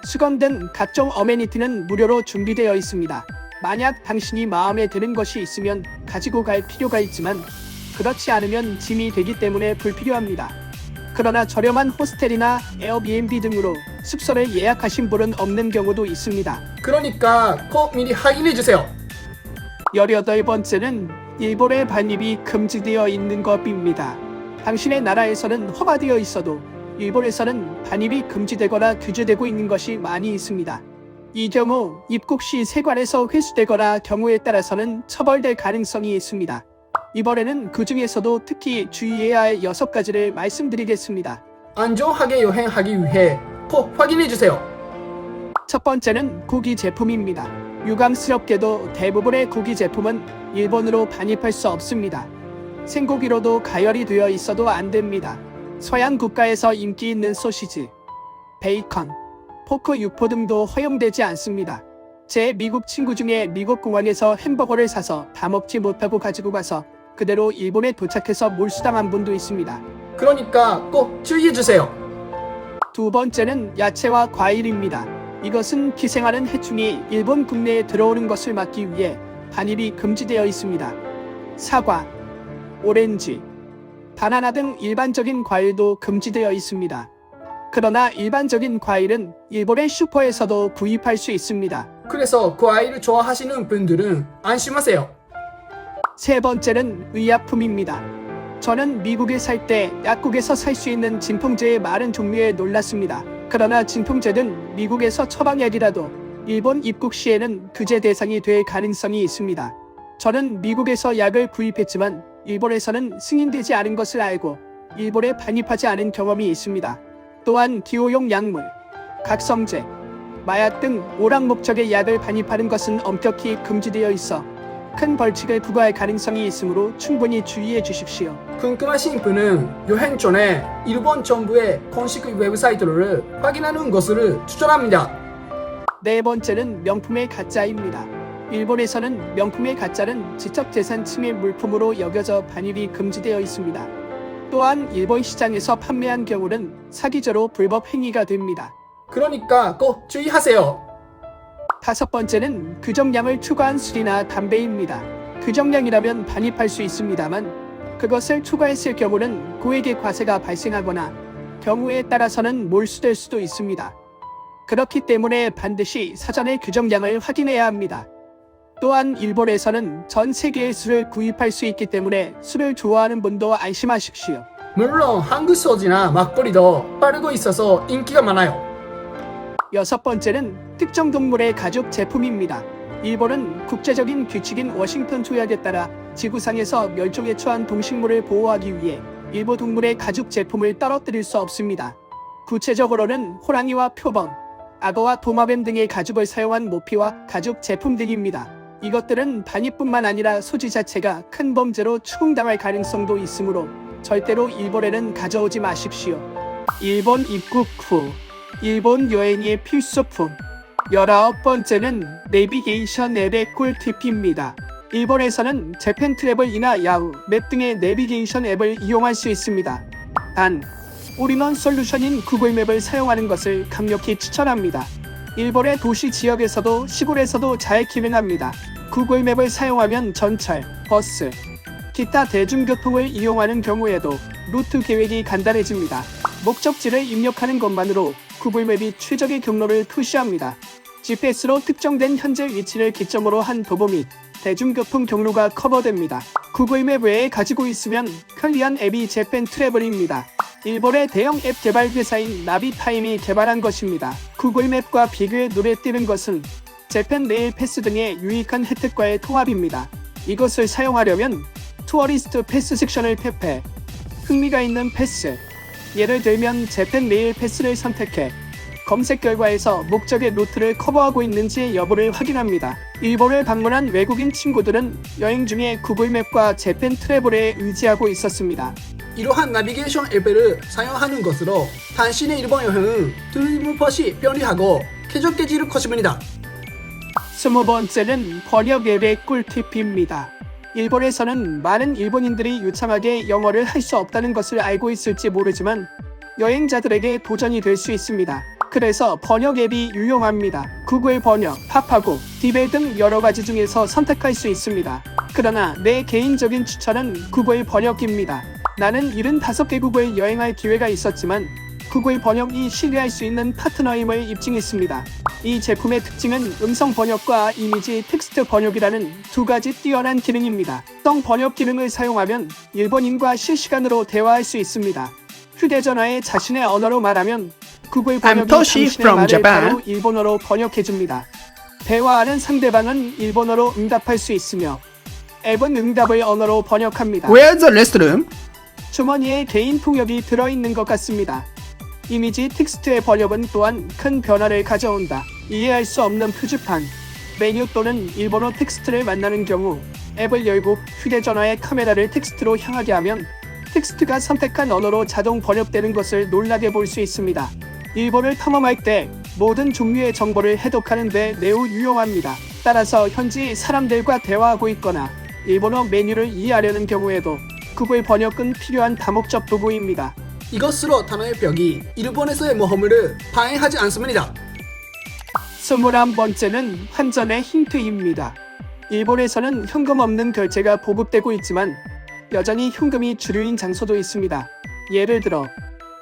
[SPEAKER 2] 수건 등 각종 어메니티는 무료로 준비되어 있습니다. 만약 당신이 마음에 드는 것이 있으면 가지고 갈 필요가 있지만 그렇지 않으면 짐이 되기 때문에 불필요합니다. 그러나 저렴한 호스텔이나 에어비앤비 등으로 숙소를 예약하신 분은 없는 경우도 있습니다.
[SPEAKER 1] 그러니까 꼭 미리 확인해주세요.
[SPEAKER 2] 18번째는 일본의 반입이 금지되어 있는 것입니다. 당신의 나라에서는 허가되어 있어도 일본에서는 반입이 금지되거나 규제되고 있는 것이 많이 있습니다. 이 경우 입국 시 세관에서 회수되거나 경우에 따라서는 처벌될 가능성이 있습니다. 이번에는 그 중에서도 특히 주의해야 할 6가지를 말씀드리겠습니다.
[SPEAKER 1] 안전하게 여행하기 위해 꼭 확인해주세요.
[SPEAKER 2] 첫 번째는 고기 제품입니다. 유감스럽게도 대부분의 고기 제품은 일본으로 반입할 수 없습니다. 생고기로도 가열이 되어 있어도 안 됩니다. 서양 국가에서 인기 있는 소시지, 베이컨, 포크 육포 등도 허용되지 않습니다. 제 미국 친구 중에 미국 공항에서 햄버거를 사서 다 먹지 못하고 가지고 가서 그대로 일본에 도착해서 몰수당한 분도 있습니다.
[SPEAKER 1] 그러니까 꼭 주의해주세요.
[SPEAKER 2] 두 번째는 야채와 과일입니다. 이것은 기생하는 해충이 일본 국내에 들어오는 것을 막기 위해 반입이 금지되어 있습니다. 사과, 오렌지, 바나나 등 일반적인 과일도 금지되어 있습니다. 그러나 일반적인 과일은 일본의 슈퍼에서도 구입할 수 있습니다.
[SPEAKER 1] 그래서 과일을 좋아하시는 분들은 안심하세요.
[SPEAKER 2] 세 번째는 의약품입니다. 저는 미국에 살 때 약국에서 살 수 있는 진통제의 많은 종류에 놀랐습니다. 그러나 진통제는 미국에서 처방약이라도 일본 입국 시에는 규제 대상이 될 가능성이 있습니다. 저는 미국에서 약을 구입했지만 일본에서는 승인되지 않은 것을 알고 일본에 반입하지 않은 경험이 있습니다. 또한 기호용 약물, 각성제, 마약 등 오락 목적의 약을 반입하는 것은 엄격히 금지되어 있어 큰 벌칙을 부과할 가능성이 있으므로 충분히 주의해 주십시오.
[SPEAKER 1] 궁금하신 분은 여행 전에 일본 정부의 공식 웹사이트를 확인하는 것을 추천합니다.
[SPEAKER 2] 네 번째는 명품의 가짜입니다. 일본에서는 명품의 가짜는 지적재산 침해 물품으로 여겨져 반입이 금지되어 있습니다. 또한 일본 시장에서 판매한 경우는 사기죄로 불법 행위가 됩니다.
[SPEAKER 1] 그러니까 꼭 주의하세요.
[SPEAKER 2] 다섯 번째는 규정량을 초과한 술이나 담배입니다. 규정량이라면 반입할 수 있습니다만 그것을 초과했을 경우는 고액의 과세가 발생하거나 경우에 따라서는 몰수될 수도 있습니다. 그렇기 때문에 반드시 사전에 규정량을 확인해야 합니다. 또한 일본에서는 전 세계의 술을 구입할 수 있기 때문에 술을 좋아하는 분도 안심하십시오.
[SPEAKER 1] 물론 한국 소주나 막걸리도 빠르고 있어서 인기가 많아요.
[SPEAKER 2] 여섯 번째는 특정 동물의 가죽 제품입니다. 일본은 국제적인 규칙인 워싱턴 조약에 따라 지구상에서 멸종에 처한 동식물을 보호하기 위해 일부 동물의 가죽 제품을 떨어뜨릴 수 없습니다. 구체적으로는 호랑이와 표범, 악어와 도마뱀 등의 가죽을 사용한 모피와 가죽 제품들입니다. 이것들은 반입뿐만 아니라 소지 자체가 큰 범죄로 추궁당할 가능성도 있으므로 절대로 일본에는 가져오지 마십시오. 일본 입국 후 일본 여행의 필수품 19번째는 내비게이션 앱의 꿀팁입니다. 일본에서는 재팬 트래블이나 야후, 맵 등의 내비게이션 앱을 이용할 수 있습니다. 단, 올인원 솔루션인 구글 맵을 사용하는 것을 강력히 추천합니다. 일본의 도시 지역에서도 시골에서도 잘 기능합니다. 구글 맵을 사용하면 전철, 버스, 기타 대중교통을 이용하는 경우에도 루트 계획이 간단해집니다. 목적지를 입력하는 것만으로 구글 맵이 최적의 경로를 표시합니다. GPS로 특정된 현재 위치를 기점으로 한 도보 및 대중교통 경로가 커버됩니다. 구글 맵 외에 가지고 있으면 편리한 앱이 재팬 트래블입니다. 일본의 대형 앱 개발 회사인 나비타임이 개발한 것입니다. 구글 맵과 비교해 눈에 띄는 것은 재팬 레일 패스 등의 유익한 혜택과의 통합입니다. 이것을 사용하려면 투어리스트 패스 섹션을 탭해 흥미가 있는 패스, 예를 들면 재팬 레일 패스를 선택해 검색 결과에서 목적의 루트를 커버하고 있는지 여부를 확인합니다. 일본을 방문한 외국인 친구들은 여행 중에 구글 맵과 재팬 트래블에 의지하고 있었습니다.
[SPEAKER 1] 이러한 내비게이션 앱을 사용하는 것으로 당신의 일본 여행은 둘무퍼시 편리하고 쾌적해질 것입니다.
[SPEAKER 2] 20번째는 번역 앱의 꿀팁입니다. 일본에서는 많은 일본인들이 유창하게 영어를 할 수 없다는 것을 알고 있을지 모르지만 여행자들에게 도전이 될 수 있습니다. 그래서 번역 앱이 유용합니다. 구글 번역, 팝하고, 디벨 등 여러 가지 중에서 선택할 수 있습니다. 그러나 내 개인적인 추천은 구글 번역입니다. 나는 75개국을 여행할 기회가 있었지만 구글 번역이 신뢰할 수 있는 파트너임을 입증했습니다. 이 제품의 특징은 음성 번역과 이미지 텍스트 번역이라는 두 가지 뛰어난 기능입니다. 성 번역 기능을 사용하면 일본인과 실시간으로 대화할 수 있습니다. 휴대전화에 자신의 언어로 말하면 구글 번역이 당신의 말을 바로 일본어로 번역해줍니다. 대화하는 상대방은 일본어로 응답할 수 있으며 앱은 응답을 언어로 번역합니다.
[SPEAKER 1] Where's the restroom?
[SPEAKER 2] 주머니에 개인 통역이 들어있는 것 같습니다. 이미지 텍스트의 번역은 또한 큰 변화를 가져온다. 이해할 수 없는 표지판, 메뉴 또는 일본어 텍스트를 만나는 경우 앱을 열고 휴대전화의 카메라를 텍스트로 향하게 하면 텍스트가 선택한 언어로 자동 번역되는 것을 놀라게 볼 수 있습니다. 일본을 탐험할 때 모든 종류의 정보를 해독하는 데 매우 유용합니다. 따라서 현지 사람들과 대화하고 있거나 일본어 메뉴를 이해하려는 경우에도 구글 번역은 필요한 다목적 도구입니다.
[SPEAKER 1] 이것으로 단어의 벽이 일본에서의 모험을 방해하지 않습니다.
[SPEAKER 2] 21번째는 환전의 힌트입니다. 일본에서는 현금 없는 결제가 보급되고 있지만 여전히 현금이 주류인 장소도 있습니다. 예를 들어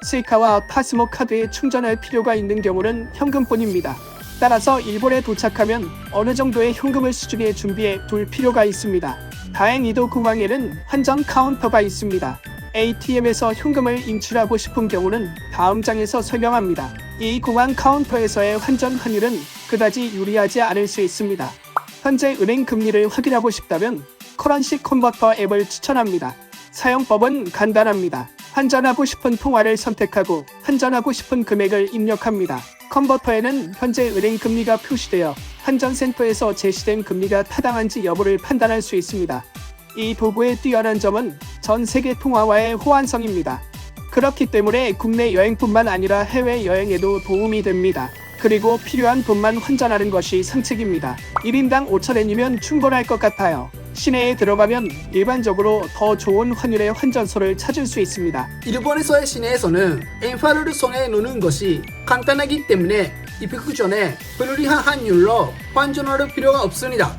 [SPEAKER 2] 스이카와 파스모 카드에 충전할 필요가 있는 경우는 현금뿐입니다. 따라서 일본에 도착하면 어느 정도의 현금을 수중에 준비해 둘 필요가 있습니다. 다행히도 공항에는 환전 카운터가 있습니다. ATM에서 현금을 인출하고 싶은 경우는 다음 장에서 설명합니다. 이 공항 카운터에서의 환전 환율은 그다지 유리하지 않을 수 있습니다. 현재 은행 금리를 확인하고 싶다면 커런시 컨버터 앱을 추천합니다. 사용법은 간단합니다. 환전하고 싶은 통화를 선택하고 환전하고 싶은 금액을 입력합니다. 컨버터에는 현재 은행 금리가 표시되어 환전센터에서 제시된 금리가 타당한지 여부를 판단할 수 있습니다. 이 도구의 뛰어난 점은 전 세계 통화와의 호환성입니다. 그렇기 때문에 국내 여행뿐만 아니라 해외 여행에도 도움이 됩니다. 그리고 필요한 돈만 환전하는 것이 상책입니다. 1인당 5,000엔이면 충분할 것 같아요. 시내에 들어가면 일반적으로 더 좋은 환율의 환전소를 찾을 수 있습니다.
[SPEAKER 1] 일본에서의 시내에서는 엔파를 손에 넣는 것이 간단하기 때문에 입국 전에 불리한 환율로 환전할 필요가 없습니다.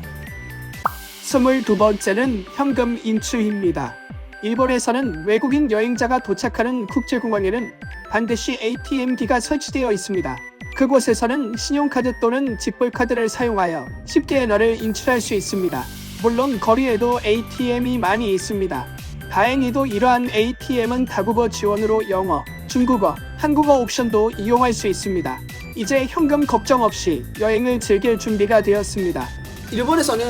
[SPEAKER 2] 22번째는 현금 인출입니다. 일본에서는 외국인 여행자가 도착하는 국제공항에는 반드시 ATM기가 설치되어 있습니다. 그곳에서는 신용카드 또는 지불카드를 사용하여 쉽게 엔화를 인출할 수 있습니다. 물론 거리에도 ATM이 많이 있습니다. 다행히도 이러한 ATM은 다국어 지원으로 영어, 중국어, 한국어 옵션도 이용할 수 있습니다. 이제 현금 걱정 없이 여행을 즐길 준비가 되었습니다.
[SPEAKER 1] 일본에서는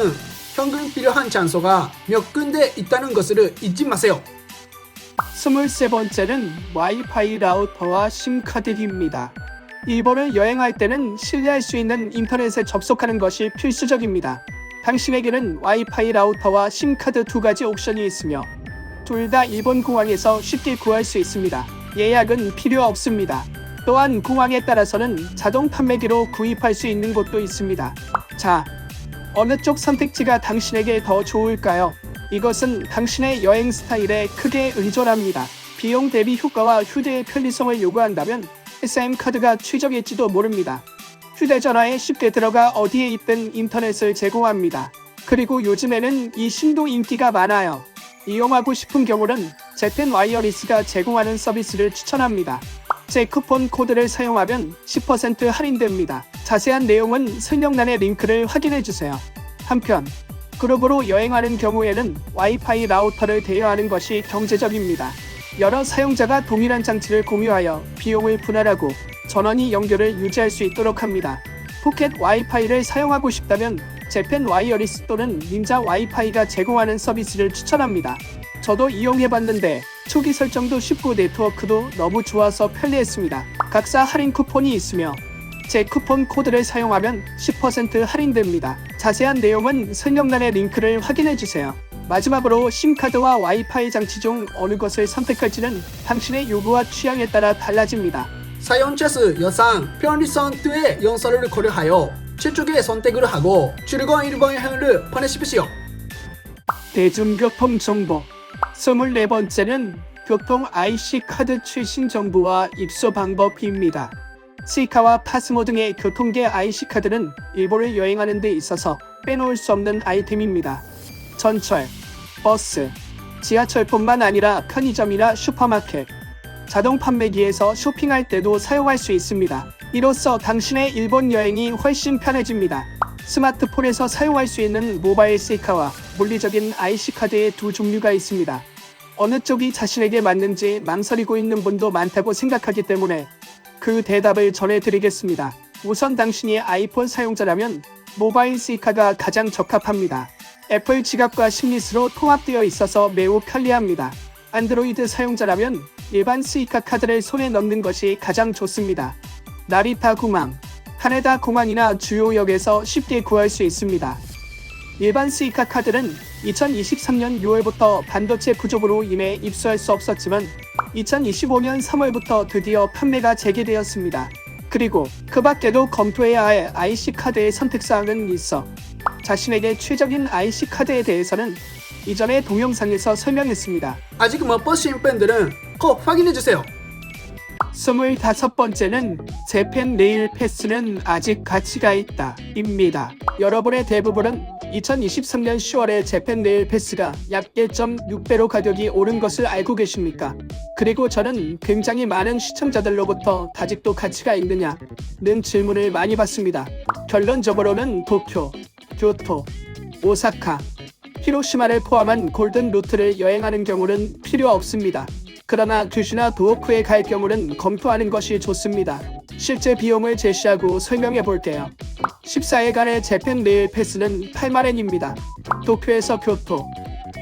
[SPEAKER 1] 현금 필요한 장소가 몇 군데 있다는 것을 잊지 마세요.
[SPEAKER 2] 23번째는 와이파이 라우터와 심카드입니다. 일본을 여행할 때는 신뢰할 수 있는 인터넷에 접속하는 것이 필수적입니다. 당신에게는 와이파이 라우터와 심카드 두 가지 옵션이 있으며 둘 다 일본 공항에서 쉽게 구할 수 있습니다. 예약은 필요 없습니다. 또한 공항에 따라서는 자동 판매기로 구입할 수 있는 곳도 있습니다. 자, 어느 쪽 선택지가 당신에게 더 좋을까요? 이것은 당신의 여행 스타일에 크게 의존합니다. 비용 대비 효과와 휴대의 편리성을 요구한다면 SM카드가 최적일지도 모릅니다. 휴대전화에 쉽게 들어가 어디에 있든 인터넷을 제공합니다. 그리고 요즘에는 이 심도 인기가 많아요. 이용하고 싶은 경우는 재팬 와이어리스가 제공하는 서비스를 추천합니다. 제 쿠폰 코드를 사용하면 10% 할인됩니다. 자세한 내용은 설명란의 링크를 확인해주세요. 한편 그룹으로 여행하는 경우에는 와이파이 라우터를 대여하는 것이 경제적입니다. 여러 사용자가 동일한 장치를 공유하여 비용을 분할하고 전원이 연결을 유지할 수 있도록 합니다. 포켓 와이파이를 사용하고 싶다면 재팬 와이어리스 또는 닌자 와이파이가 제공하는 서비스를 추천합니다. 저도 이용해봤는데 초기 설정도 쉽고 네트워크도 너무 좋아서 편리했습니다. 각사 할인 쿠폰이 있으며 제 쿠폰 코드를 사용하면 10% 할인됩니다. 자세한 내용은 설명란의 링크를 확인해주세요. 마지막으로 심카드와 와이파이 장치 중 어느 것을 선택할지는 당신의 요구와 취향에 따라 달라집니다.
[SPEAKER 1] 사용자 수, 예산, 편리성 등의 요소를 고려하여 최적의 선택을 하고 즐거운 일본 여행을 보내십시오.
[SPEAKER 2] 대중교통 정보 24번째는 교통 IC 카드 최신 정보와 입소 방법입니다. 스이카와 파스모 등의 교통계 IC 카드는 일본을 여행하는 데 있어서 빼놓을 수 없는 아이템입니다. 전철, 버스, 지하철뿐만 아니라 편의점이나 슈퍼마켓, 자동 판매기에서 쇼핑할 때도 사용할 수 있습니다. 이로써 당신의 일본 여행이 훨씬 편해집니다. 스마트폰에서 사용할 수 있는 모바일 스이카와 물리적인 IC카드의 두 종류가 있습니다. 어느 쪽이 자신에게 맞는지 망설이고 있는 분도 많다고 생각하기 때문에 그 대답을 전해드리겠습니다. 우선 당신이 아이폰 사용자라면 모바일 스이카가 가장 적합합니다. 애플 지갑과 심리스로 통합되어 있어서 매우 편리합니다. 안드로이드 사용자라면 일반 스이카 카드를 손에 넣는 것이 가장 좋습니다. 나리타 공항, 하네다 공항이나 주요역에서 쉽게 구할 수 있습니다. 일반 스이카 카드는 2023년 6월부터 반도체 부족으로 인해 입수할 수 없었지만 2025년 3월부터 드디어 판매가 재개되었습니다. 그리고 그 밖에도 검토해야 할 IC 카드의 선택사항은 있어 자신에게 최적인 IC 카드에 대해서는 이전에 동영상에서 설명했습니다.
[SPEAKER 1] 아직 못 보신 분들은 꼭 확인해주세요.
[SPEAKER 2] 25번째는 재팬 레일 패스는 아직 가치가 있다 입니다. 여러분의 대부분은 2023년 10월에 재팬 레일 패스가 약 1.6배로 가격이 오른 것을 알고 계십니까? 그리고 저는 굉장히 많은 시청자들로부터 아직도 가치가 있느냐는 질문을 많이 받습니다. 결론적으로는 도쿄, 교토, 오사카, 히로시마를 포함한 골든 루트를 여행하는 경우는 필요 없습니다. 그러나 규슈나 도호쿠에 갈 경우는 검토하는 것이 좋습니다. 실제 비용을 제시하고 설명해 볼게요. 14일간의 재팬 레일 패스는 8만엔입니다. 도쿄에서 교토,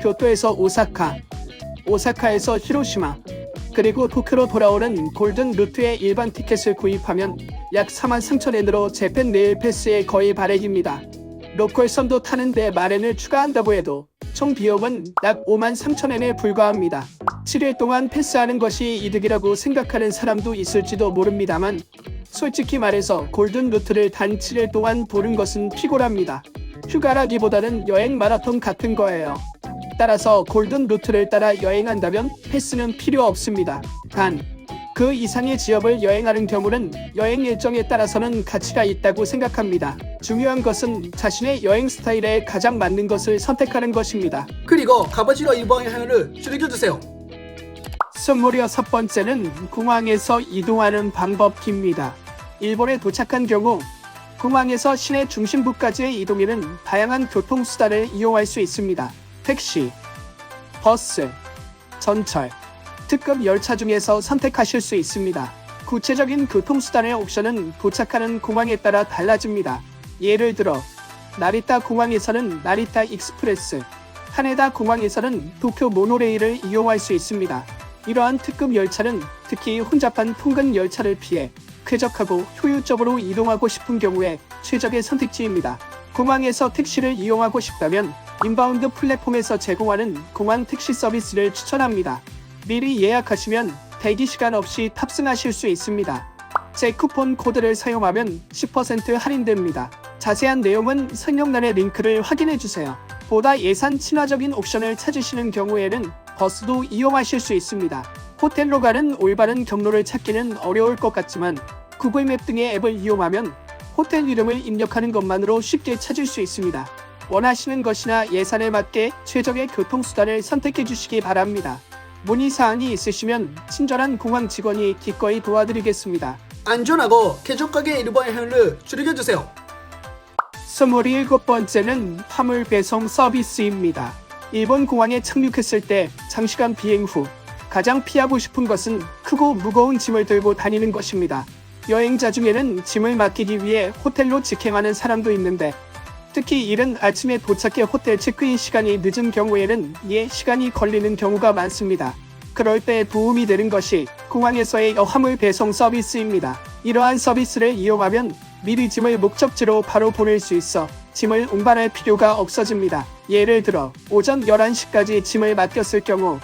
[SPEAKER 2] 교토에서 오사카, 오사카에서 히로시마, 그리고 도쿄로 돌아오는 골든 루트의 일반 티켓을 구입하면 약 43,000엔으로 재팬 레일 패스의 거의 반액입니다. 로컬선도 타는데 만엔을 추가한다고 해도 총 비용은 약 53,000엔에 불과합니다. 7일 동안 패스하는 것이 이득이라고 생각하는 사람도 있을지도 모릅니다만 솔직히 말해서 골든 루트를 단 7일 동안 보는 것은 피곤합니다. 휴가라기보다는 여행 마라톤 같은 거예요. 따라서 골든 루트를 따라 여행한다면 패스는 필요 없습니다. 단, 그 이상의 지역을 여행하는 경우는 여행 일정에 따라서는 가치가 있다고 생각합니다. 중요한 것은 자신의 여행 스타일에 가장 맞는 것을 선택하는 것입니다.
[SPEAKER 1] 그리고 가바지로 일본 여행을 즐겨주세요.
[SPEAKER 2] 26번째는 공항에서 이동하는 방법입니다. 일본에 도착한 경우 공항에서 시내 중심부까지의 이동에는 다양한 교통수단을 이용할 수 있습니다. 택시, 버스, 전철, 특급 열차 중에서 선택하실 수 있습니다. 구체적인 교통수단의 옵션은 도착하는 공항에 따라 달라집니다. 예를 들어 나리타 공항에서는 나리타 익스프레스, 하네다 공항에서는 도쿄 모노레일을 이용할 수 있습니다. 이러한 특급 열차는 특히 혼잡한 통근 열차를 피해 쾌적하고 효율적으로 이동하고 싶은 경우에 최적의 선택지입니다. 공항에서 택시를 이용하고 싶다면 인바운드 플랫폼에서 제공하는 공항 택시 서비스를 추천합니다. 미리 예약하시면 대기시간 없이 탑승하실 수 있습니다. 제 쿠폰 코드를 사용하면 10% 할인됩니다. 자세한 내용은 설명란의 링크를 확인해주세요. 보다 예산 친화적인 옵션을 찾으시는 경우에는 버스도 이용하실 수 있습니다. 호텔로 가는 올바른 경로를 찾기는 어려울 것 같지만 구글맵 등의 앱을 이용하면 호텔 이름을 입력하는 것만으로 쉽게 찾을 수 있습니다. 원하시는 것이나 예산에 맞게 최적의 교통수단을 선택해 주시기 바랍니다. 문의사항이 있으시면 친절한 공항 직원이 기꺼이 도와드리겠습니다.
[SPEAKER 1] 안전하고 쾌적하게 일본 여행을 즐겨주세요.
[SPEAKER 2] 27번째는 화물 배송 서비스입니다. 일본 공항에 착륙했을 때 장시간 비행 후 가장 피하고 싶은 것은 크고 무거운 짐을 들고 다니는 것입니다. 여행자 중에는 짐을 맡기기 위해 호텔로 직행하는 사람도 있는데 특히 이른 아침에 도착해 호텔 체크인 시간이 늦은 경우에는 이에 시간이 걸리는 경우가 많습니다. 그럴 때 도움이 되는 것이 공항에서의 화물 배송 서비스입니다. 이러한 서비스를 이용하면 미리 짐을 목적지로 바로 보낼 수 있어 짐을 운반할 필요가 없어집니다. 예를 들어 오전 11시까지 짐을 맡겼을 경우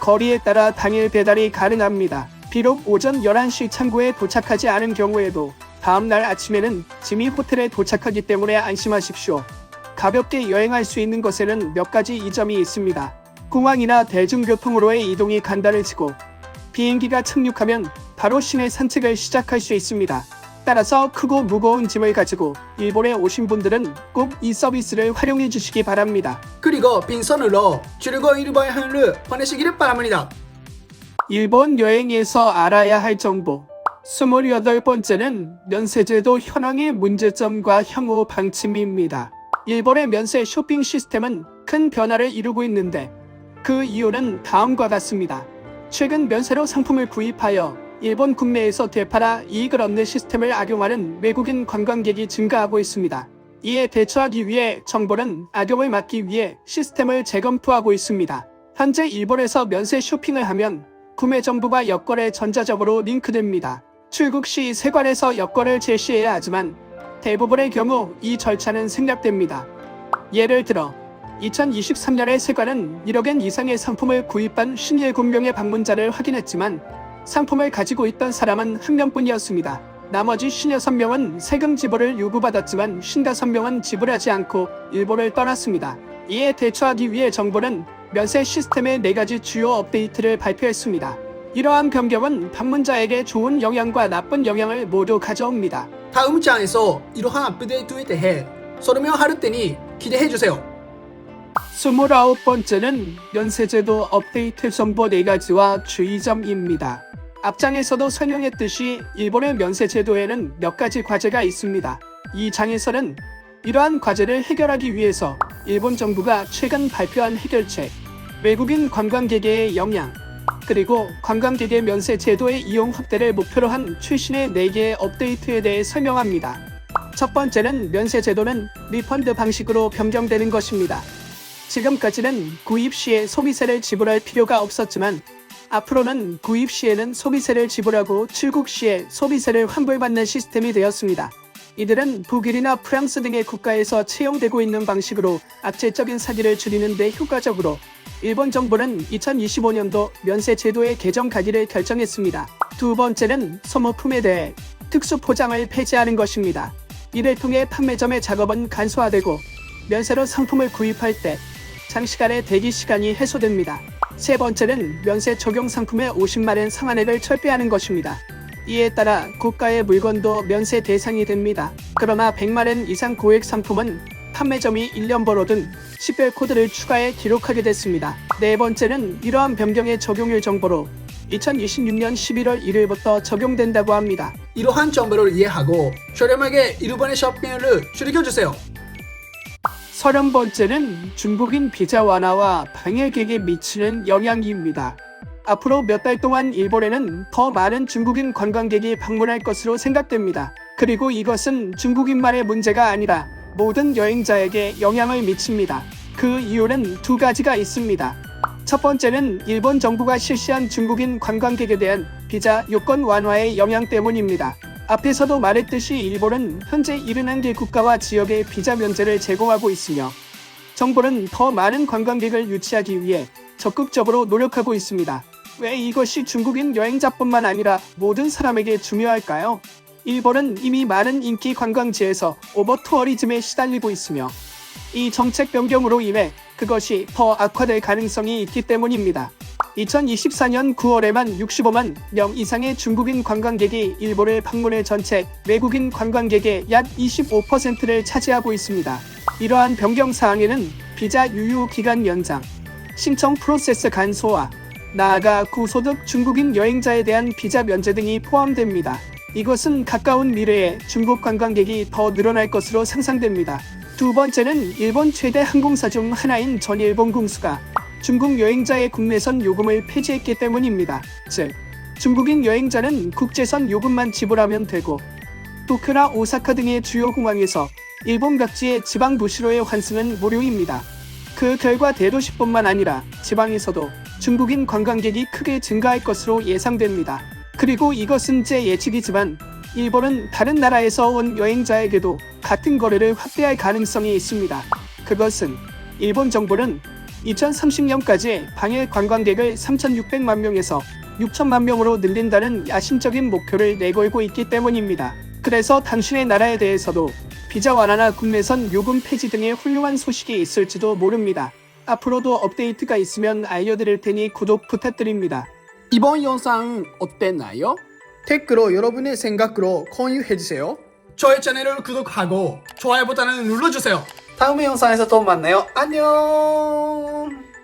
[SPEAKER 2] 거리에 따라 당일 배달이 가능합니다. 비록 오전 11시 창구에 도착하지 않은 경우에도 다음날 아침에는 짐이 호텔에 도착하기 때문에 안심하십시오. 가볍게 여행할 수 있는 것에는 몇 가지 이점이 있습니다. 공항이나 대중교통으로의 이동이 간단해지고 비행기가 착륙하면 바로 시내 산책을 시작할 수 있습니다. 따라서 크고 무거운 짐을 가지고 일본에 오신 분들은 꼭 이 서비스를 활용해 주시기 바랍니다.
[SPEAKER 1] 그리고 빈손으로 즐거운 일본 여행을 보내시기를 바랍니다.
[SPEAKER 2] 일본 여행에서 알아야 할 정보. 28번째는 면세제도 현황의 문제점과 향후 방침입니다. 일본의 면세 쇼핑 시스템은 큰 변화를 이루고 있는데 그 이유는 다음과 같습니다. 최근 면세로 상품을 구입하여 일본 국내에서 되팔아 이익을 얻는 시스템을 악용하는 외국인 관광객이 증가하고 있습니다. 이에 대처하기 위해 정부는 악용을 막기 위해 시스템을 재검토하고 있습니다. 현재 일본에서 면세 쇼핑을 하면 구매 정보가 여권에 전자적으로 링크됩니다. 출국 시 세관에서 여권을 제시해야 하지만 대부분의 경우 이 절차는 생략됩니다. 예를 들어 2023년에 세관은 1억엔 이상의 상품을 구입한 57명의 방문자를 확인했지만 상품을 가지고 있던 사람은 1명뿐이었습니다. 나머지 56명은 세금 지불을 요구받았지만 55명은 지불하지 않고 일본을 떠났습니다. 이에 대처하기 위해 정부는 면세 시스템의 4가지 주요 업데이트를 발표했습니다. 이러한 변경은 방문자에게 좋은 영향과 나쁜 영향을 모두 가져옵니다.
[SPEAKER 1] 다음 장에서 이러한 업데이트에 대해 설명할 테니 기대해주세요.
[SPEAKER 2] 29번째는 면세제도 업데이트 정보 4가지와 주의점입니다. 앞장에서도 설명했듯이 일본의 면세제도에는 몇 가지 과제가 있습니다. 이 장에서는 이러한 과제를 해결하기 위해서 일본 정부가 최근 발표한 해결책, 외국인 관광객의 영향, 그리고 관광객의 면세 제도의 이용 확대를 목표로 한 최신의 4개의 업데이트에 대해 설명합니다. 첫 번째는 면세 제도는 리펀드 방식으로 변경되는 것입니다. 지금까지는 구입 시에 소비세를 지불할 필요가 없었지만 앞으로는 구입 시에는 소비세를 지불하고 출국 시에 소비세를 환불받는 시스템이 되었습니다. 이들은 독일이나 프랑스 등의 국가에서 채용되고 있는 방식으로 악재적인 사기를 줄이는 데 효과적으로 일본 정부는 2025년도 면세 제도의 개정 가기를 결정했습니다. 두 번째는 소모품에 대해 특수 포장을 폐지하는 것입니다. 이를 통해 판매점의 작업은 간소화되고 면세로 상품을 구입할 때 장시간의 대기 시간이 해소됩니다. 세 번째는 면세 적용 상품의 50만엔 상한액을 철폐하는 것입니다. 이에 따라 고가의 물건도 면세 대상이 됩니다. 그러나 100만엔 이상 고액 상품은 판매점이 1년번호 등 식별 코드를 추가해 기록하게 됐습니다. 네 번째는 이러한 변경의 적용일 정보로 2026년 11월 1일부터 적용된다고 합니다.
[SPEAKER 1] 이러한 정보를 이해하고 저렴하게 일본의 쇼핑을 즐겨주세요.
[SPEAKER 2] 30번째는 중국인 비자 완화와 방역객에 미치는 영향입니다. 앞으로 몇 달 동안 일본에는 더 많은 중국인 관광객이 방문할 것으로 생각됩니다. 그리고 이것은 중국인만의 문제가 아니라 모든 여행자에게 영향을 미칩니다. 그 이유는 두 가지가 있습니다. 첫 번째는 일본 정부가 실시한 중국인 관광객에 대한 비자 요건 완화의 영향 때문입니다. 앞에서도 말했듯이 일본은 현재 71개 국가와 지역에 비자 면제를 제공하고 있으며 정부는 더 많은 관광객을 유치하기 위해 적극적으로 노력하고 있습니다. 왜 이것이 중국인 여행자뿐만 아니라 모든 사람에게 중요할까요? 일본은 이미 많은 인기 관광지에서 오버투어리즘에 시달리고 있으며 이 정책 변경으로 인해 그것이 더 악화될 가능성이 있기 때문입니다. 2024년 9월에만 65만 명 이상의 중국인 관광객이 일본을 방문해 전체 외국인 관광객의 약 25%를 차지하고 있습니다. 이러한 변경 사항에는 비자 유효 기간 연장, 신청 프로세스 간소화, 나아가 고소득 중국인 여행자에 대한 비자 면제 등이 포함됩니다. 이것은 가까운 미래에 중국 관광객이 더 늘어날 것으로 상상됩니다. 두 번째는 일본 최대 항공사 중 하나인 전일본 공수가 중국 여행자의 국내선 요금을 폐지했기 때문입니다. 즉, 중국인 여행자는 국제선 요금만 지불하면 되고 도쿄나 오사카 등의 주요 공항에서 일본 각지의 지방 도시로의 환승은 무료입니다. 그 결과 대도시뿐만 아니라 지방에서도 중국인 관광객이 크게 증가할 것으로 예상됩니다. 그리고 이것은 제 예측이지만 일본은 다른 나라에서 온 여행자에게도 같은 거래를 확대할 가능성이 있습니다. 그것은 일본 정부는 2030년까지 방일 관광객을 3,600만 명에서 6천만 명으로 늘린다는 야심적인 목표를 내걸고 있기 때문입니다. 그래서 당신의 나라에 대해서도 비자 완화나 국내선 요금 폐지 등의 훌륭한 소식이 있을지도 모릅니다. 앞으로도 업데이트가 있으면 알려드릴 테니 구독 부탁드립니다.
[SPEAKER 1] 이번 영상은 어땠나요? 댓글로 여러분의 생각으로 공유해주세요. 저의 채널을 구독하고 좋아요 버튼을 눌러주세요. 다음 영상에서 또 만나요. 안녕.